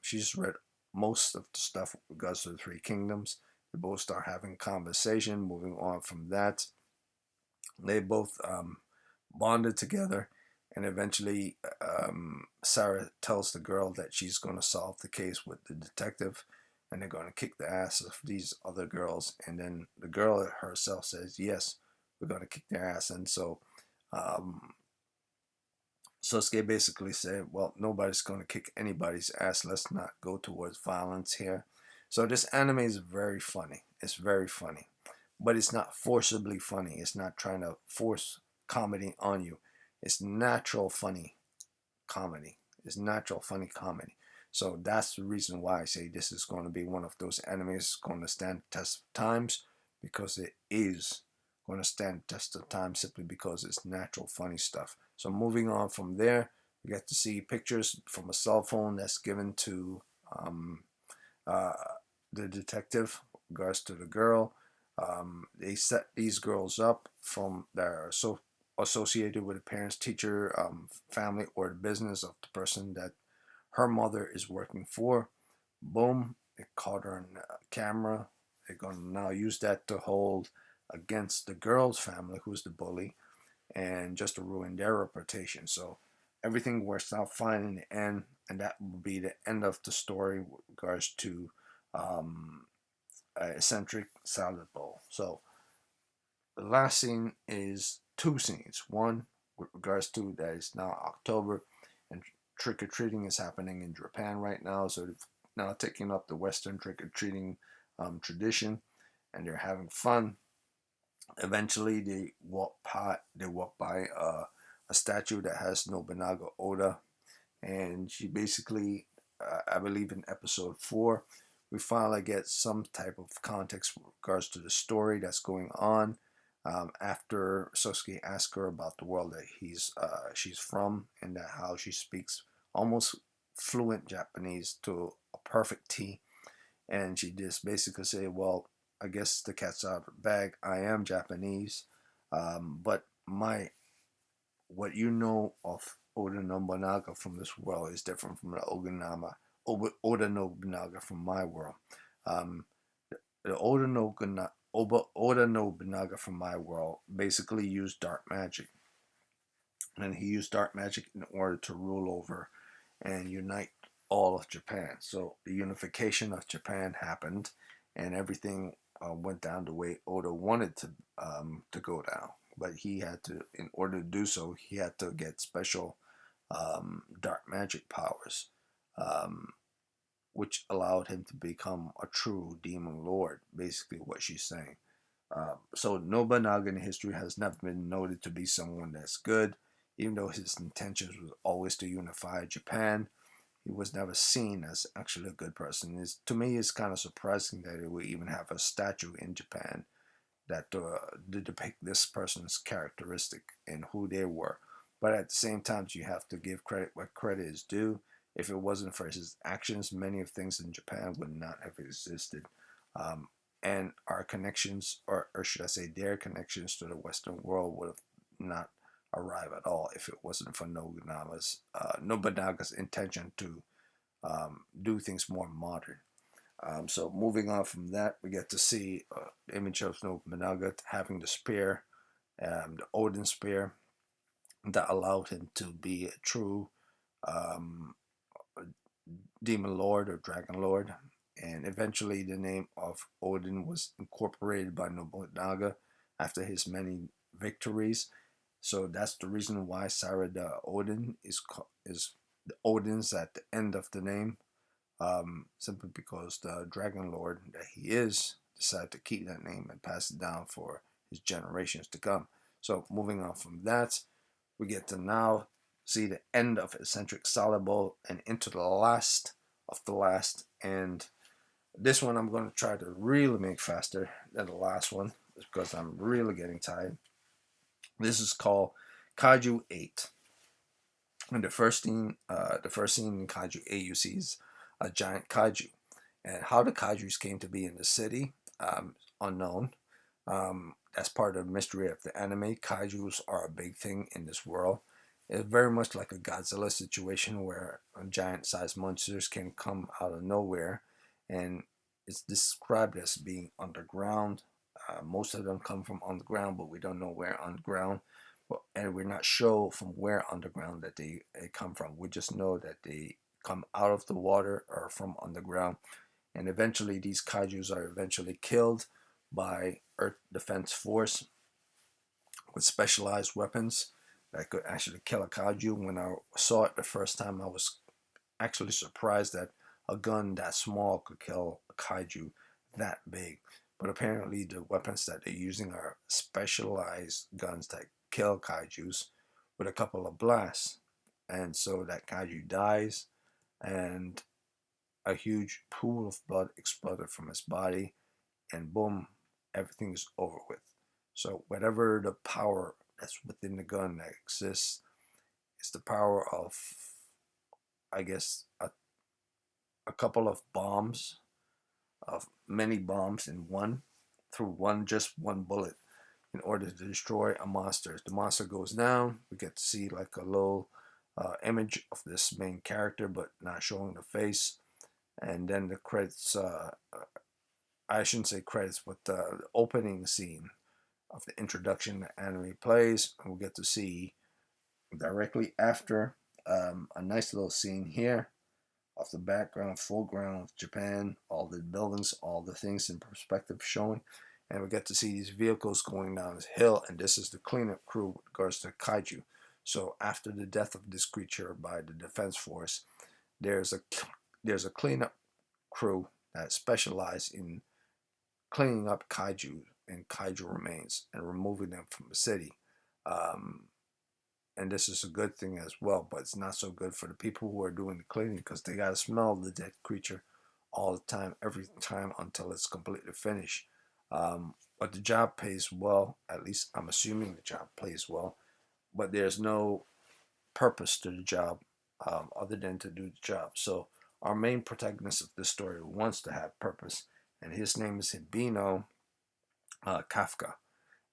She's read most of the stuff with regards to the Three Kingdoms. They both start having conversation. Moving on from that, they both bonded together, and eventually Sara tells the girl that she's going to solve the case with the detective, and they're going to kick the ass of these other girls. And then the girl herself says, yes, we're going to kick their ass. And so Sosuke basically said, well, nobody's going to kick anybody's ass. Let's not go towards violence here. So this anime is very funny. It's very funny. But it's not forcibly funny. It's not trying to force comedy on you. It's natural funny comedy. It's natural funny comedy. So that's the reason why I say this is going to be one of those animes going to stand the test of times, because it is going to stand the test of time simply because it's natural funny stuff. So moving on from there, we get to see pictures from a cell phone that's given to uh, the detective in regards to the girl. They set these girls up from that are so associated with the parents, teacher, family, or the business of the person that her mother is working for. Boom, they caught her on camera. They're going to now use that to hold against the girl's family, who's the bully, and just to ruin their reputation. So everything works out fine in the end, and that will be the end of the story with regards to Eccentric Salad Bowl. So the last scene is two scenes. One with regards to that is now October, and trick or treating is happening in Japan right now. So they've now taking up the Western trick or treating tradition, and they're having fun. Eventually, They walk by a statue that has Nobunaga Oda, and she basically, I believe in episode 4, we finally get some type of context with regards to the story that's going on. After Sosuke asks her about the world that she's from, and that how she speaks almost fluent Japanese to a perfect T, and she just basically say, "Well, I guess the cat's out of the bag. I am Japanese, but my what you know of Oda Nobunaga from this world is different from the Oda Nobunaga from my world. Um, the Oda Nobunaga from my world basically used dark magic, and he used dark magic in order to rule over and unite all of Japan. So the unification of Japan happened, and everything went down the way Oda wanted to go down. But he had to, in order to do so, he had to get special dark magic powers, um, which allowed him to become a true demon lord. Basically, what she's saying. So Nobunaga in history has never been noted to be someone that's good, even though his intentions was always to unify Japan. he was never seen as actually a good person. To me, it's kind of surprising that we even have a statue in Japan that to depict this person's characteristic and who they were. But at the same time, you have to give credit where credit is due. If it wasn't for his actions, many of things in Japan would not have existed. And our connections, or should I say their connections to the Western world, would have not arrived at all if it wasn't for Nobunaga's intention to do things more modern. So moving on from that, we get to see the image of Nobunaga having the spear, the Odin spear, that allowed him to be a true um, demon lord or dragon lord. And eventually, the name of Odin was incorporated by Nobunaga after his many victories. So that's the reason why Sara da Odin is the Odin's at the end of the name, simply because the Dragon Lord that he is decided to keep that name and pass it down for his generations to come. So moving on from that, we get to now see the end of Eccentric Salad and into the last of the last. And this one I'm going to try to really make faster than the last one because I'm really getting tired. This is called Kaiju 8. And the first scene in Kaiju 8 you see is a giant kaiju. And how the kaijus came to be in the city, unknown. That's part of the mystery of the anime. Kaijus are a big thing in this world. It's very much like a Godzilla situation where giant-sized monsters can come out of nowhere, and it's described as being underground. Most of them come from underground, but we don't know where underground. And we're not sure from where underground that they come from. We just know that they come out of the water or from underground. And eventually these kaijus are eventually killed by Earth Defense Force with specialized weapons that could actually kill a kaiju. When I saw it the first time, I was actually surprised that a gun that small could kill a kaiju that big. But apparently the weapons that they're using are specialized guns that kill kaijus with a couple of blasts. And so that kaiju dies, and a huge pool of blood exploded from his body, and boom, everything is over with. So whatever the power that's within the gun that exists is the power of, I guess, a couple of bombs, of many bombs in one, through just one bullet, in order to destroy a monster. As the monster goes down, we get to see like a little image of this main character, but not showing the face. And then the credits, I shouldn't say credits, but the opening scene of the introduction the anime plays, and we'll get to see directly after a nice little scene here of the background, foreground of Japan, all the buildings, all the things in perspective showing. And we get to see these vehicles going down this hill, and this is the cleanup crew with regards to kaiju. So after the death of this creature by the defense force, there's a cleanup crew that specialize in cleaning up kaiju and kaiju remains and removing them from the city. Um, and this is a good thing as well, but it's not so good for the people who are doing the cleaning because they gotta smell the dead creature all the time, every time until it's completely finished. But the job pays well. At least I'm assuming the job pays well. But there's no purpose to the job other than to do the job. So our main protagonist of this story wants to have purpose, and his name is Hibino Kafka.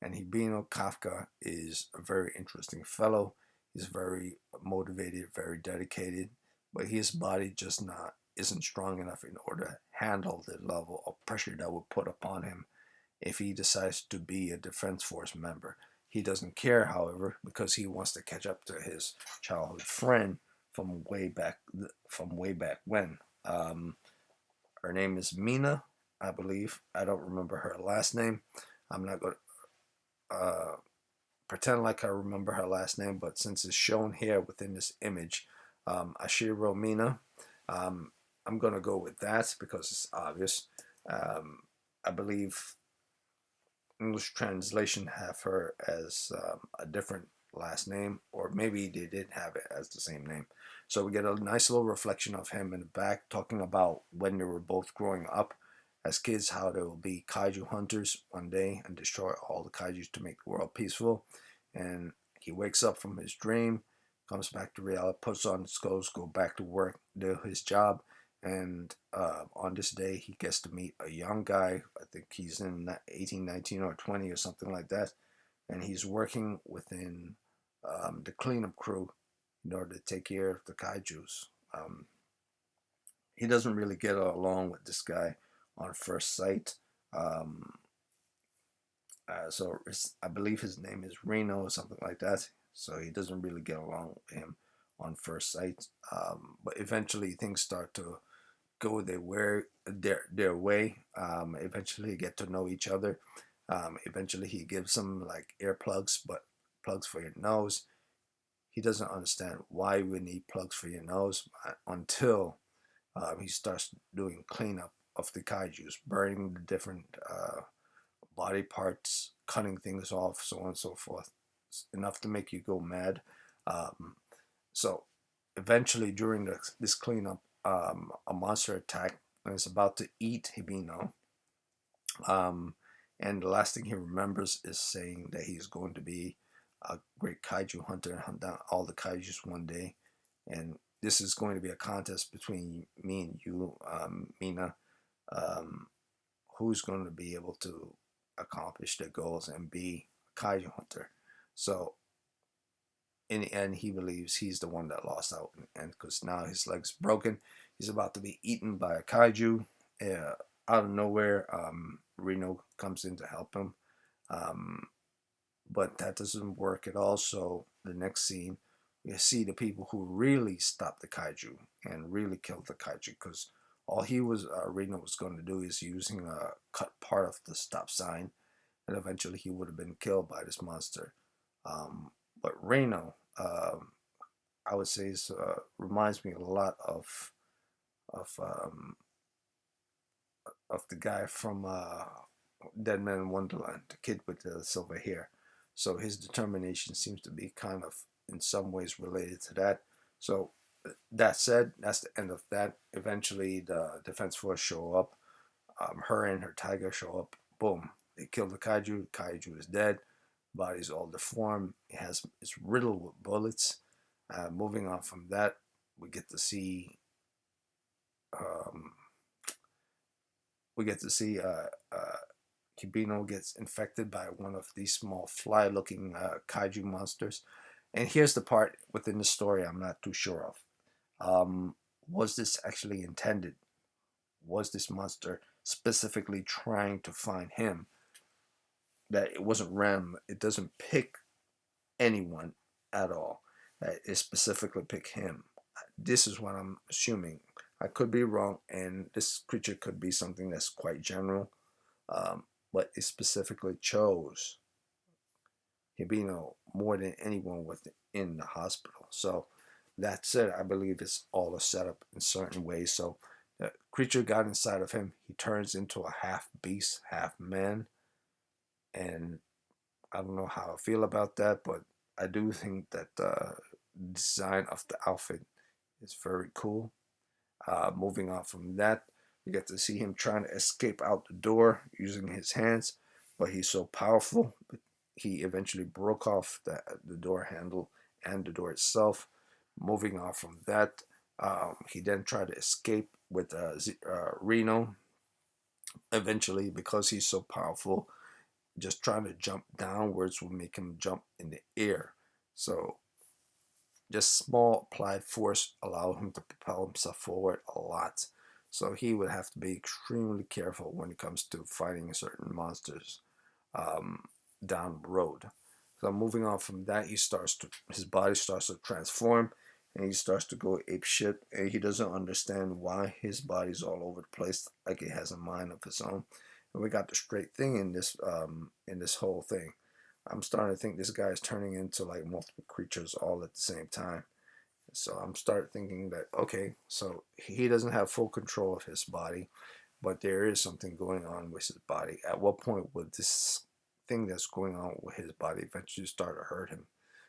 And Hibino Kafka is a very interesting fellow. He's very motivated, very dedicated, but his body just not isn't strong enough in order to handle the level of pressure that would put upon him if he decides to be a defense force member. He doesn't care, however, because he wants to catch up to his childhood friend from way back when. Her name is Mina, I believe. I don't remember her last name. I'm not going to pretend like I remember her last name, but since it's shown here within this image, Ashiro Mina, I'm going to go with that because it's obvious. I believe English translation have her as a different last name, or maybe they did have it as the same name. So we get a nice little reflection of him in the back, talking about when they were both growing up as kids, how they will be kaiju hunters one day and destroy all the kaijus to make the world peaceful. And he wakes up from his dream, comes back to reality, puts on his clothes, go back to work, do his job. And on this day, he gets to meet a young guy. I think he's in 18, 19, or 20 or something like that. And he's working within the cleanup crew in order to take care of the kaijus. He doesn't really get along with this guy on first sight. Um, I believe his name is Reno or something like that. So he doesn't really get along with him on first sight. But eventually things start to go their way. Eventually get to know each other. Eventually he gives him like earplugs, but plugs for your nose. He doesn't understand why we need plugs for your nose until he starts doing cleanup of the kaijus, burning the different body parts, cutting things off, so on and so forth. It's enough to make you go mad. Um, so eventually, during this cleanup, a monster attack and is about to eat Hibino. Um, and the last thing he remembers is saying that he's going to be a great kaiju hunter and hunt down all the kaijus one day. And this is going to be a contest between me and you, Mina, um, who's going to be able to accomplish their goals and be a kaiju hunter. So in the end, he believes he's the one that lost out, and because now his leg's broken, he's about to be eaten by a kaiju. Out of nowhere, Reno comes in to help him, um, but that doesn't work at all. So the next scene, we see the people who really stopped the kaiju and really killed the kaiju, because all Reno was going to do is using a cut part of the stop sign, and eventually he would have been killed by this monster. Um, but Reno, I would say, reminds me a lot of um, of the guy from Dead Man in Wonderland, the kid with the silver hair. So his determination seems to be kind of in some ways related to that. So that said, that's the end of that. Eventually, the defense force show up. Her and her tiger show up. Boom! They kill the kaiju. The kaiju is dead. Body's all deformed. It's riddled with bullets. Moving on from that, we get to see um, we get to see Kibino gets infected by one of these small fly-looking kaiju monsters. And here's the part within the story I'm not too sure of. Was this actually intended? Was this monster specifically trying to find him? That it wasn't random. It doesn't pick anyone at all. It specifically pick him. This is what I'm assuming. I could be wrong, and this creature could be something that's quite general, but it specifically chose Hibino more than anyone within the hospital. So that said, I believe it's all a setup in certain ways. So the creature got inside of him. He turns into a half beast, half man, and I don't know how I feel about that, but I do think that the design of the outfit is very cool. Moving on from that, we get to see him trying to escape out the door using his hands, but he's so powerful, but he eventually broke off the door handle and the door itself. Moving on from that, he then tried to escape with Reno. Eventually, because he's so powerful, just trying to jump downwards will make him jump in the air. So just small applied force allowed him to propel himself forward a lot. So he would have to be extremely careful when it comes to fighting certain monsters um, down the road. So moving on from that, his body starts to transform, and he starts to go ape shit, and he doesn't understand why his body's all over the place, like it has a mind of its own. And we got the straight thing in this whole thing. I'm starting to think this guy is turning into like multiple creatures all at the same time. So I'm starting thinking that, okay, so he doesn't have full control of his body, but there is something going on with his body. At what point would this thing that's going on with his body eventually start to hurt him?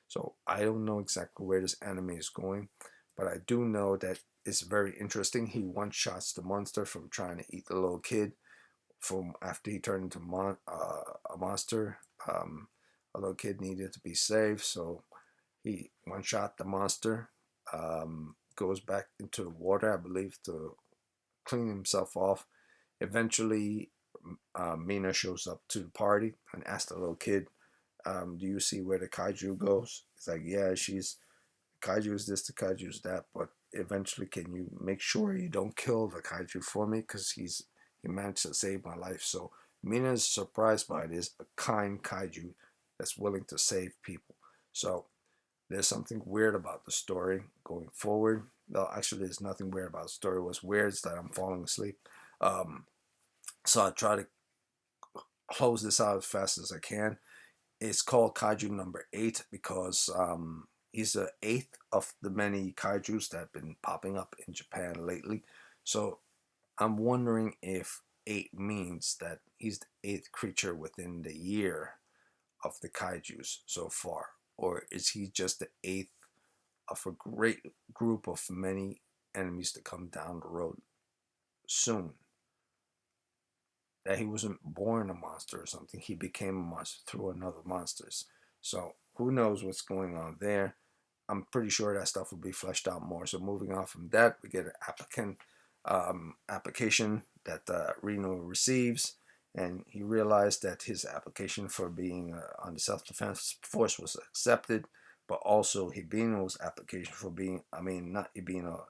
So I don't know exactly where this anime is going, but I do know that it's very interesting. He one-shots the monster from trying to eat the little kid from after he turned into a monster. Um, a little kid needed to be saved, so he one-shot the monster. Goes back into the water, I believe, to clean himself off. Eventually, Mina shows up to the party and asks the little kid, "Do you see where the kaiju goes?" It's like, "Yeah, she's kaiju is this, the kaiju is that, but eventually, can you make sure you don't kill the kaiju for me? Because he managed to save my life." So Mina is surprised by this, a kind kaiju that's willing to save people. So there's something weird about the story going forward. Well, actually, there's nothing weird about the story. What's weird is that I'm falling asleep. Um, so I try to close this out as fast as I can. It's called Kaiju number 8 because he's the eighth of the many kaijus that have been popping up in Japan lately. So I'm wondering if 8 means that he's the eighth creature within the year of the kaijus so far, or is he just the eighth of a great group of many enemies to come down the road soon? That he wasn't born a monster or something. He became a monster through another monsters. So who knows what's going on there? I'm pretty sure that stuff will be fleshed out more. So moving on from that, we get an application that Reno receives, and he realized that his application for being on the self-defense force was accepted, but also Hibino's application for being, I mean, not Hibino,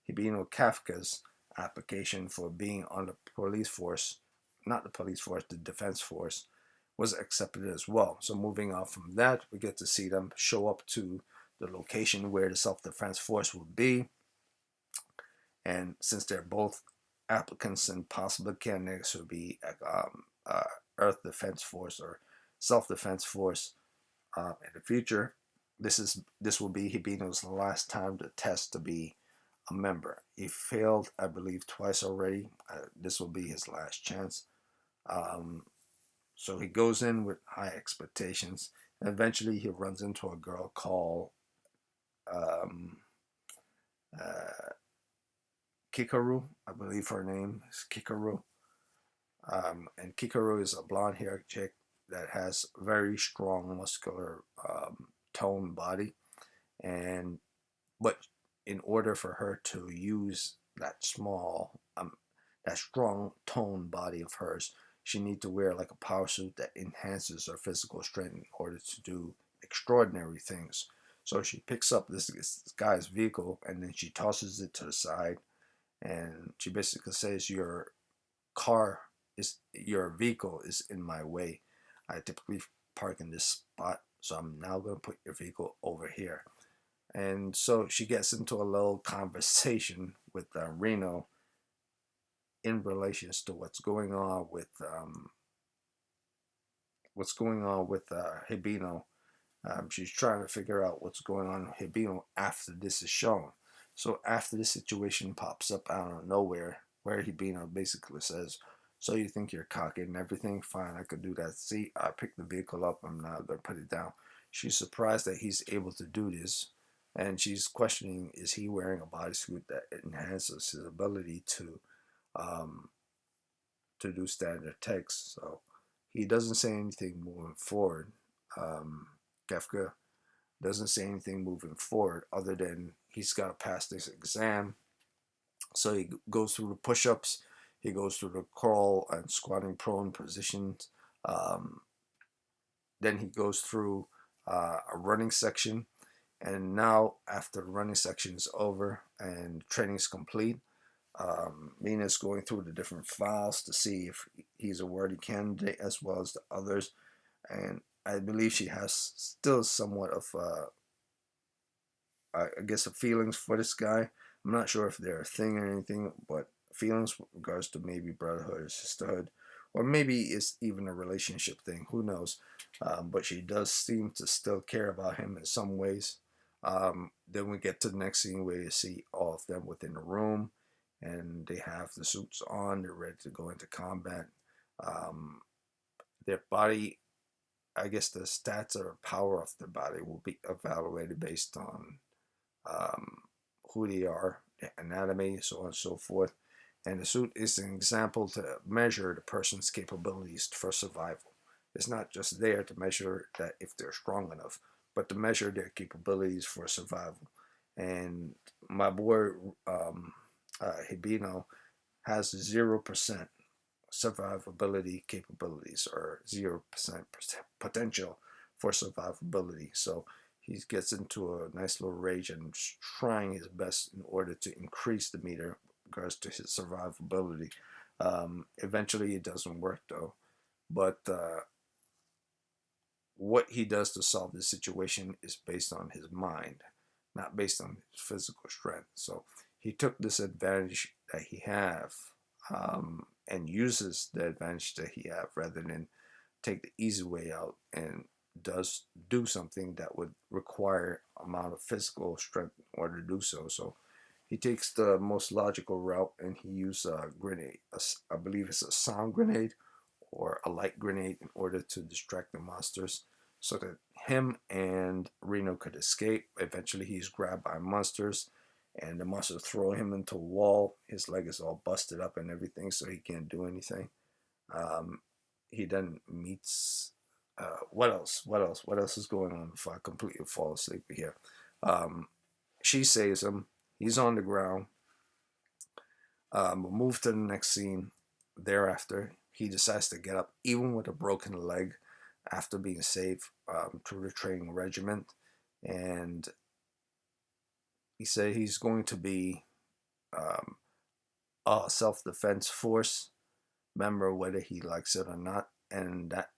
Hibino Kafka's application for being on the police force, not the police force, the defense force, was accepted as well. So moving on from that, we get to see them show up to the location where the self-defense force will be. And since they're both applicants and possible candidates who be Earth Defense Force or Self-Defense Force in the future, this will be Hibino's last time to test to be a member. He failed, I believe, twice already. This will be his last chance. Um, so he goes in with high expectations. And eventually, he runs into a girl called um, uh, Kikaru. I believe her name is Kikaru. And Kikaru is a blonde haired chick that has very strong muscular toned body. And but in order for her to use that strong toned body of hers, she needs to wear like a power suit that enhances her physical strength in order to do extraordinary things. So she picks up this guy's vehicle and then she tosses it to the side, and she basically says, car your vehicle is in my way. I typically park in this spot, so I'm now going to put your vehicle over here. And so she gets into a little conversation with Reno in relations to what's going on with Hibino. She's trying to figure out what's going on with Hibino after this is shown. So after this situation pops up out of nowhere, where Hibino basically says, "So you think you're cocky and everything? Fine, I could do that. See, I picked the vehicle up. I'm now gonna put it down." She's surprised that he's able to do this, and she's questioning: is he wearing a bodysuit that enhances his ability um, to do standard text? So he doesn't say anything moving forward. Um, Kefka doesn't say anything moving forward other than he's got to pass this exam. So he goes through the push-ups, he goes through the crawl and squatting prone positions. Um, then he goes through a running section. And now, after the running section is over and training is complete, Mina's going through the different files to see if he's a worthy candidate as well as the others. And I believe she has still somewhat of I guess the feelings for this guy. I'm not sure if they're a thing or anything, but feelings with regards to maybe brotherhood or sisterhood, or maybe it's even a relationship thing. Who knows? But she does seem to still care about him in some ways. Then we get to the next scene where you see all of them within the room, and they have the suits on. They're ready to go into combat. Um, their body I guess the stats or power of the body will be evaluated based on um, who they are, the anatomy, so on and so forth. And the suit is an example to measure the person's capabilities for survival. It's not just there to measure that if they're strong enough, but to measure their capabilities for survival. And my boy Hibino has 0% survivability capabilities or 0% potential for survivability. So he gets into a nice little rage and trying his best in order to increase the meter in regards to his survivability. Eventually, it doesn't work though. But what he does to solve this situation is based on his mind, not based on his physical strength. So he took this advantage that he have and uses the advantage that he have rather than take the easy way out and does do something that would require amount of physical strength in order to do so. So he takes the most logical route and he uses a grenade. I believe it's a sound grenade or a light grenade in order to distract the monsters so that him and Reno could escape. Eventually, he's grabbed by monsters and the monsters throw him into a wall. His leg is all busted up and everything, so he can't do anything. Um, he then meets. What else? What else? What else is going on before I completely fall asleep here? Um, she saves him. He's on the ground. We'll move to the next scene. Thereafter, he decides to get up, even with a broken leg, after being saved through the training regiment. And he said he's going to be um, a self-defense force member, whether he likes it or not. And that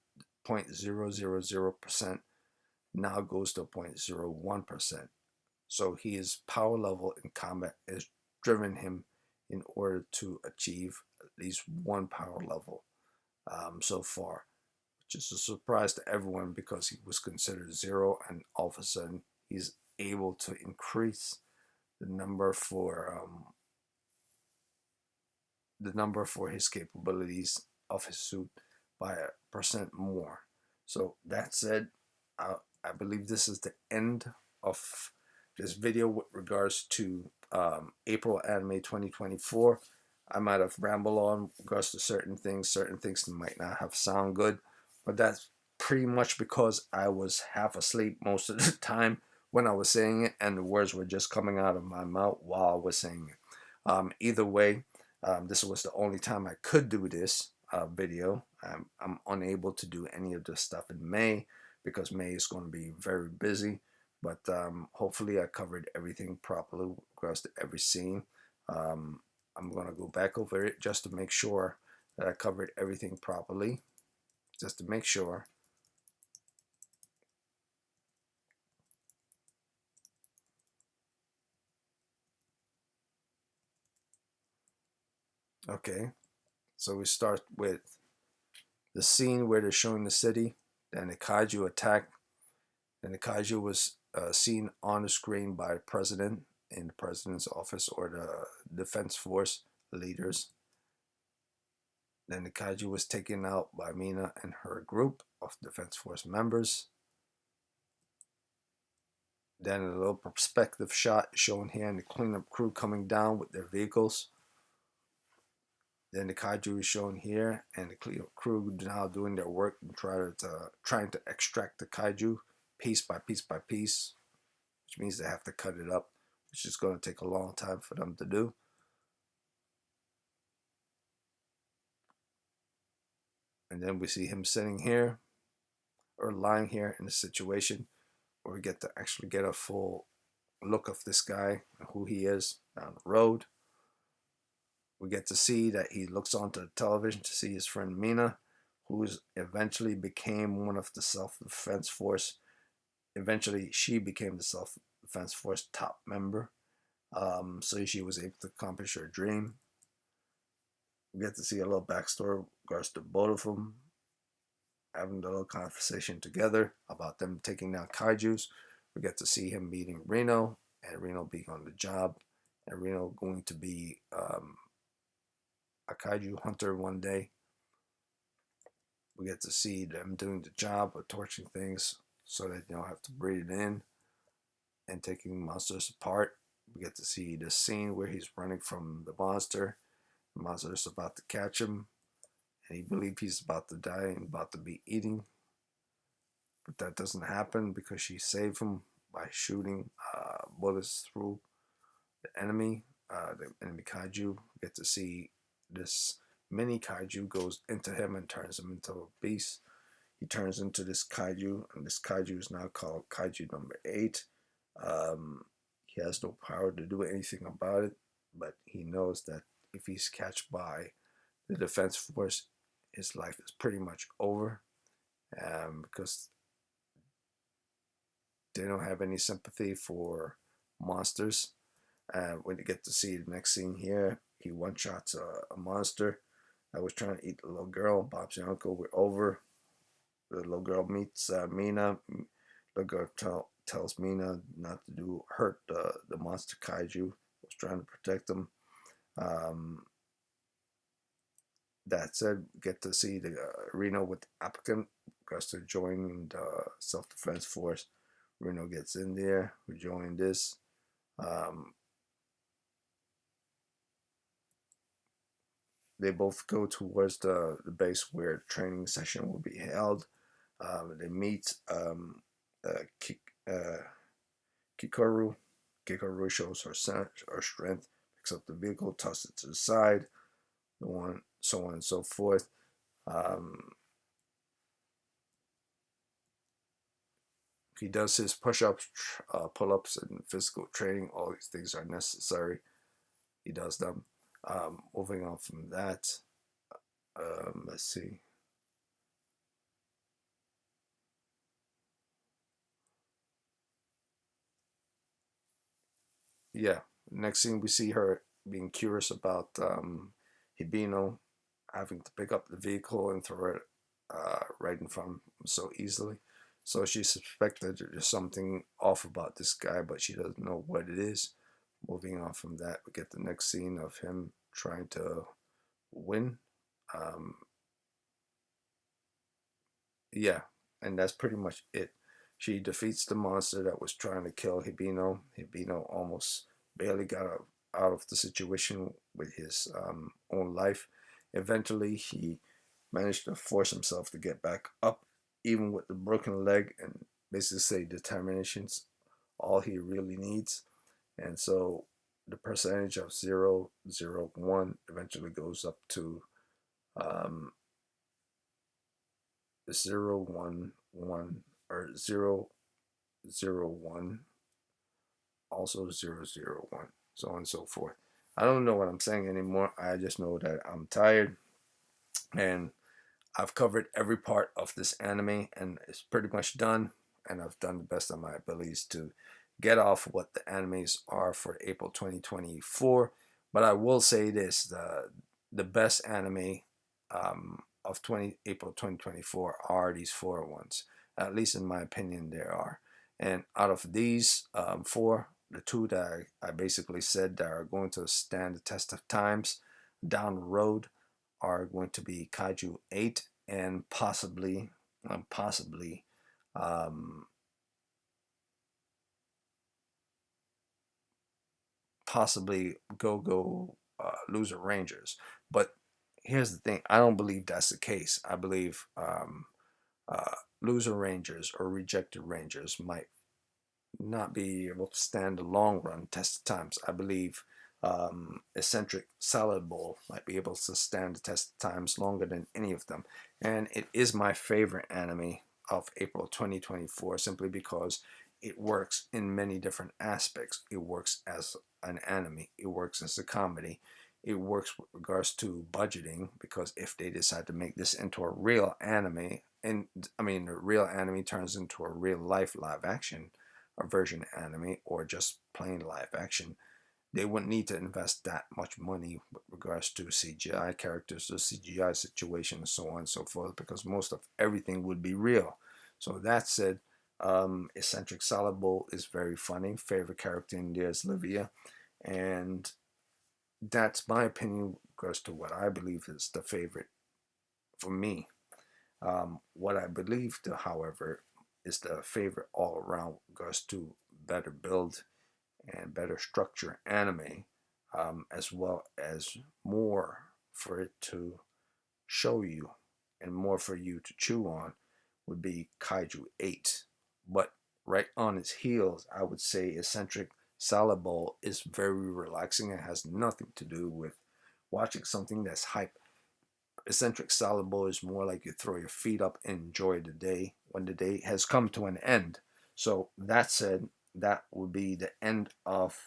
0.000% now goes to 0.01%. So his power level in combat has driven him in order to achieve at least one power level so far, which is a surprise to everyone because he was considered zero, and all of a sudden he's able to increase the number for his capabilities of his suit by a percent more. So that said, I believe this is the end of this video with regards to April Anime 2024. I might have rambled on regards to certain things. Certain things might not have sound good, but that's pretty much because I was half asleep most of the time when I was saying it, and the words were just coming out of my mouth while I was saying it. Either way, this was the only time I could do this video. I'm unable to do any of this stuff in May because May is going to be very busy. But hopefully I covered everything properly across to every scene. I'm going to go back over it just to make sure that I covered everything properly. Just to make sure. Okay, so we start with the scene where they're showing the city. Then the kaiju attack. Then the kaiju was seen on the screen by the president in the president's office or the defense force leaders. Then the kaiju was taken out by Mina and her group of defense force members. Then a little perspective shot shown here in the cleanup crew coming down with their vehicles. Then the kaiju is shown here, and the cleanup crew now doing their work and trying to extract the kaiju piece by piece by piece, which means they have to cut it up, which is going to take a long time for them to do. And then we see him sitting here, or lying here in a situation where we get to actually get a full look of this guy and who he is down the road. We get to see that he looks onto the television to see his friend Mina, who eventually became one of the self-defense force. Eventually, she became the self-defense force top member. So she was able to accomplish her dream. We get to see a little backstory with regards to both of them having a little conversation together about them taking down kaijus. We get to see him meeting Reno and Reno being on the job and Reno going to be a kaiju hunter one day. We get to see them doing the job of torching things so that they don't have to breathe it in and taking monsters apart. We get to see the scene where he's running from the monster. The monster is about to catch him, and he believes he's about to die and about to be eaten. But that doesn't happen because she saved him by shooting bullets through the enemy kaiju. We get to see this mini kaiju goes into him and turns him into a beast. He turns into this kaiju, and this kaiju is now called Kaiju number 8. He has no power to do anything about it, but he knows that if he's catched by the defense force, his life is pretty much over, because they don't have any sympathy for monsters. When you get to see the next scene here, he one-shots a monster that was trying to eat the little girl. Bob's and uncle were over. The little girl meets Mina. The girl tells Mina not to hurt the monster kaiju. Was trying to protect them. That said, get to see the Reno with the applicant because they're joining the self-defense force. Reno gets in there. We join this. They both go towards the base where the training session will be held. They meet Kikoru. Kikoru shows her strength, picks up the vehicle, tosses it to the side, so on and so forth. He does his push-ups, pull-ups, and physical training. All these things are necessary. He does them. Moving on from that, let's see. Yeah, next thing we see her being curious about Hibino having to pick up the vehicle and throw it right in front of him so easily. So she suspected there's something off about this guy, but she doesn't know what it is. Moving on from that, we get the next scene of him trying to win. Yeah, and that's pretty much it. She defeats the monster that was trying to kill Hibino. Hibino almost barely got out of the situation with his own life. Eventually, he managed to force himself to get back up, even with the broken leg, and basically say determination's all he really needs. And so the percentage of 0, 0, 1 eventually goes up to um, 0, 1, 1, or 0, 0, 1, also 0, 0, 1, so on and so forth. I don't know what I'm saying anymore. I just know that I'm tired, and I've covered every part of this anime, and it's pretty much done. And I've done the best of my abilities to get off what the animes are for April 2024. But I will say this: the best anime of April 2024 are these 4 ones. At least in my opinion, there are. And out of these 4, the 2 that I basically said that are going to stand the test of times down the road are going to be Kaiju 8 and possibly um, possibly Go Loser Rangers. But here's the thing: I don't believe that's the case. I believe Loser Rangers or Rejected Rangers might not be able to stand the long run test of times. I believe Eccentric Salad Bowl might be able to stand the test of times longer than any of them. And it is my favorite anime of April 2024 simply because it works in many different aspects. It works as an anime, it works as a comedy, it works with regards to budgeting, because if they decide to make this into a real anime, and I mean, the real anime turns into a real life live action a version anime or just plain live action, they wouldn't need to invest that much money with regards to CGI characters, the CGI situation, and so on and so forth, because most of everything would be real. So that said, Eccentric Salad Bowl is very funny. Favorite character in there is Livia, and that's my opinion with regards to what I believe is the favorite for me. What I believe, however, is the favorite all around goes to better build and better structure anime, as well as more for it to show you and more for you to chew on would be Kaiju 8. But right on its heels, I would say Eccentric Salad is very relaxing. It has nothing to do with watching something that's hype. Eccentric Salad is more like you throw your feet up and enjoy the day when the day has come to an end. So that said, that would be the end of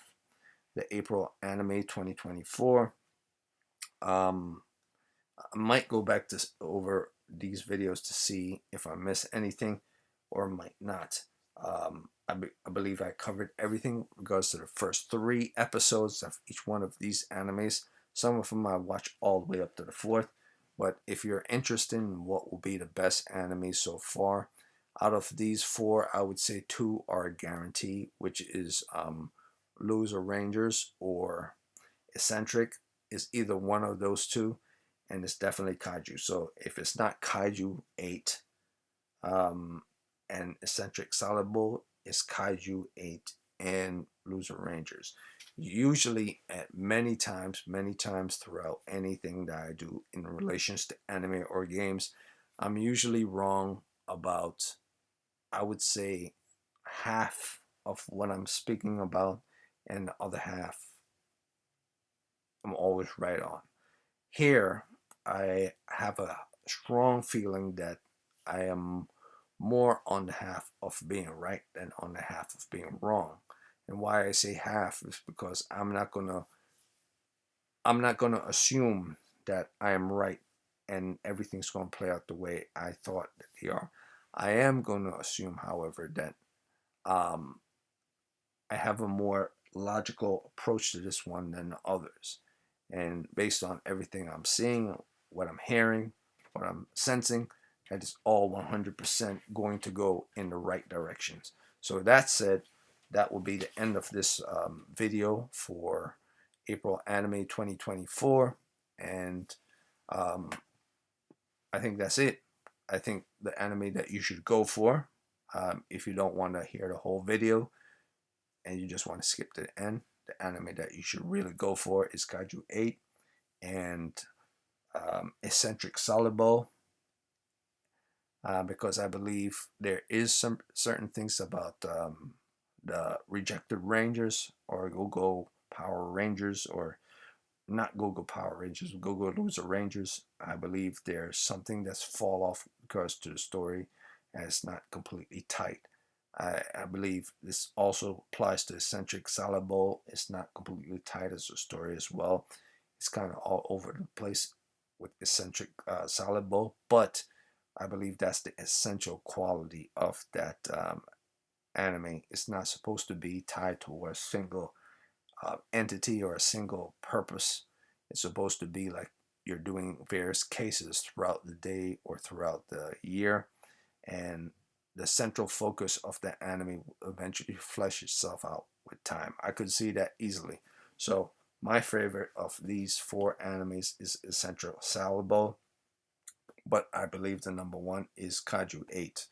the April Anime 2024. Um, I might go back to over these videos to see if I miss anything or might not. I believe I covered everything in regards to the first 3 episodes of each one of these animes. Some of them I watched all the way up to the 4th. But if you're interested in what will be the best anime so far, out of these 4, I would say 2 are a guarantee, which is Loser Rangers or Eccentric. Is either one of those 2, and it's definitely Kaiju. So if it's not Kaiju 8 and Eccentric Salad it's Kaiju 8 and Loser Rangers. Usually at many times throughout anything that I do in relations to anime or games, I'm usually wrong about, I would say, half of what I'm speaking about, and the other half I'm always right on. Here, I have a strong feeling that I am more on the half of being right than on the half of being wrong. And why I say half is because I'm not gonna assume that I am right and everything's gonna play out the way I thought that they are. I am gonna assume, however, that um, I have a more logical approach to this one than the others. And based on everything I'm seeing, what I'm hearing, what I'm sensing, that is all 100% going to go in the right directions. So that said, that will be the end of this video for April Anime 2024. And um, I think that's it. I think the anime that you should go for, if you don't want to hear the whole video and you just want to skip to the end, the anime that you should really go for is Kaiju 8 and Eccentric Salad because I believe there is some certain things about the Rejected Rangers or Go-Go Power Rangers, or not Go-Go Power Rangers, Go-Go Loser Rangers. I believe there's something that's fall off because to the story and it's not completely tight. I believe this also applies to Eccentric Salad It's not completely tight as a story as well. It's kind of all over the place with Eccentric Salad but I believe that's the essential quality of that anime. It's not supposed to be tied to a single entity or a single purpose. It's supposed to be like you're doing various cases throughout the day or throughout the year, and the central focus of the anime will eventually flesh itself out with time. I could see that easily. So my favorite of these 4 animes is Eccentric Salad, but I believe the number 1 is Kaiju 8,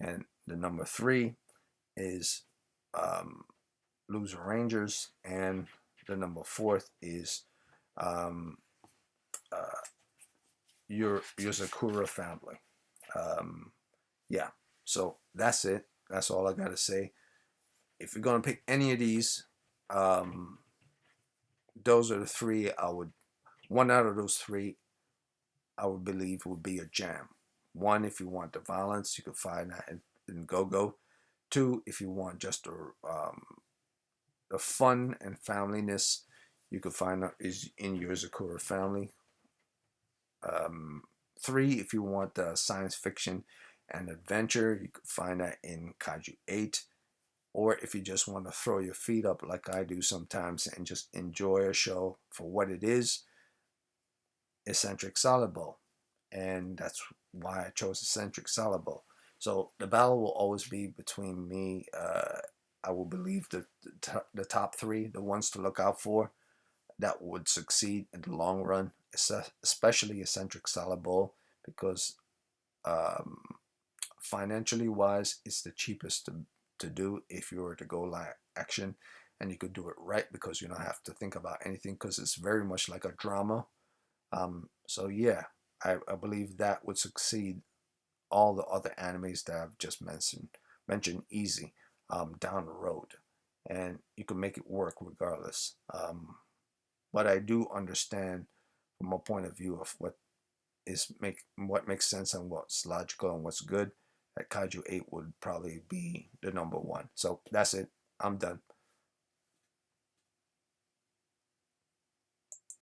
and the number 3 is Loser Rangers, and the number 4th is um, uh, your Yozakura family. Yeah, so that's it. That's all I gotta say. If you're gonna pick any of these, those are the 3 I would. One out of those 3, I would believe would be a jam. 1, if you want the violence, you can find that in Go-Go. 2, if you want just the fun and familyness, you can find that is in Yozakura family. 3, if you want the science fiction and adventure, you can find that in Kaiju 8. Or if you just want to throw your feet up like I do sometimes and just enjoy a show for what it is, Eccentric Salad. And that's why I chose Eccentric Salad. So the battle will always be between me. I will believe the top 3, the ones to look out for that would succeed in the long run, especially Eccentric Salad, because financially wise, it's the cheapest to do if you were to go live action, and you could do it right because you don't have to think about anything because it's very much like a drama. So yeah, I believe that would succeed all the other animes that I've just mentioned easy down the road, and you can make it work regardless. But I do understand from a point of view of what makes sense and what's logical and what's good. That Kaiju 8 would probably be the number one. So that's it. I'm done.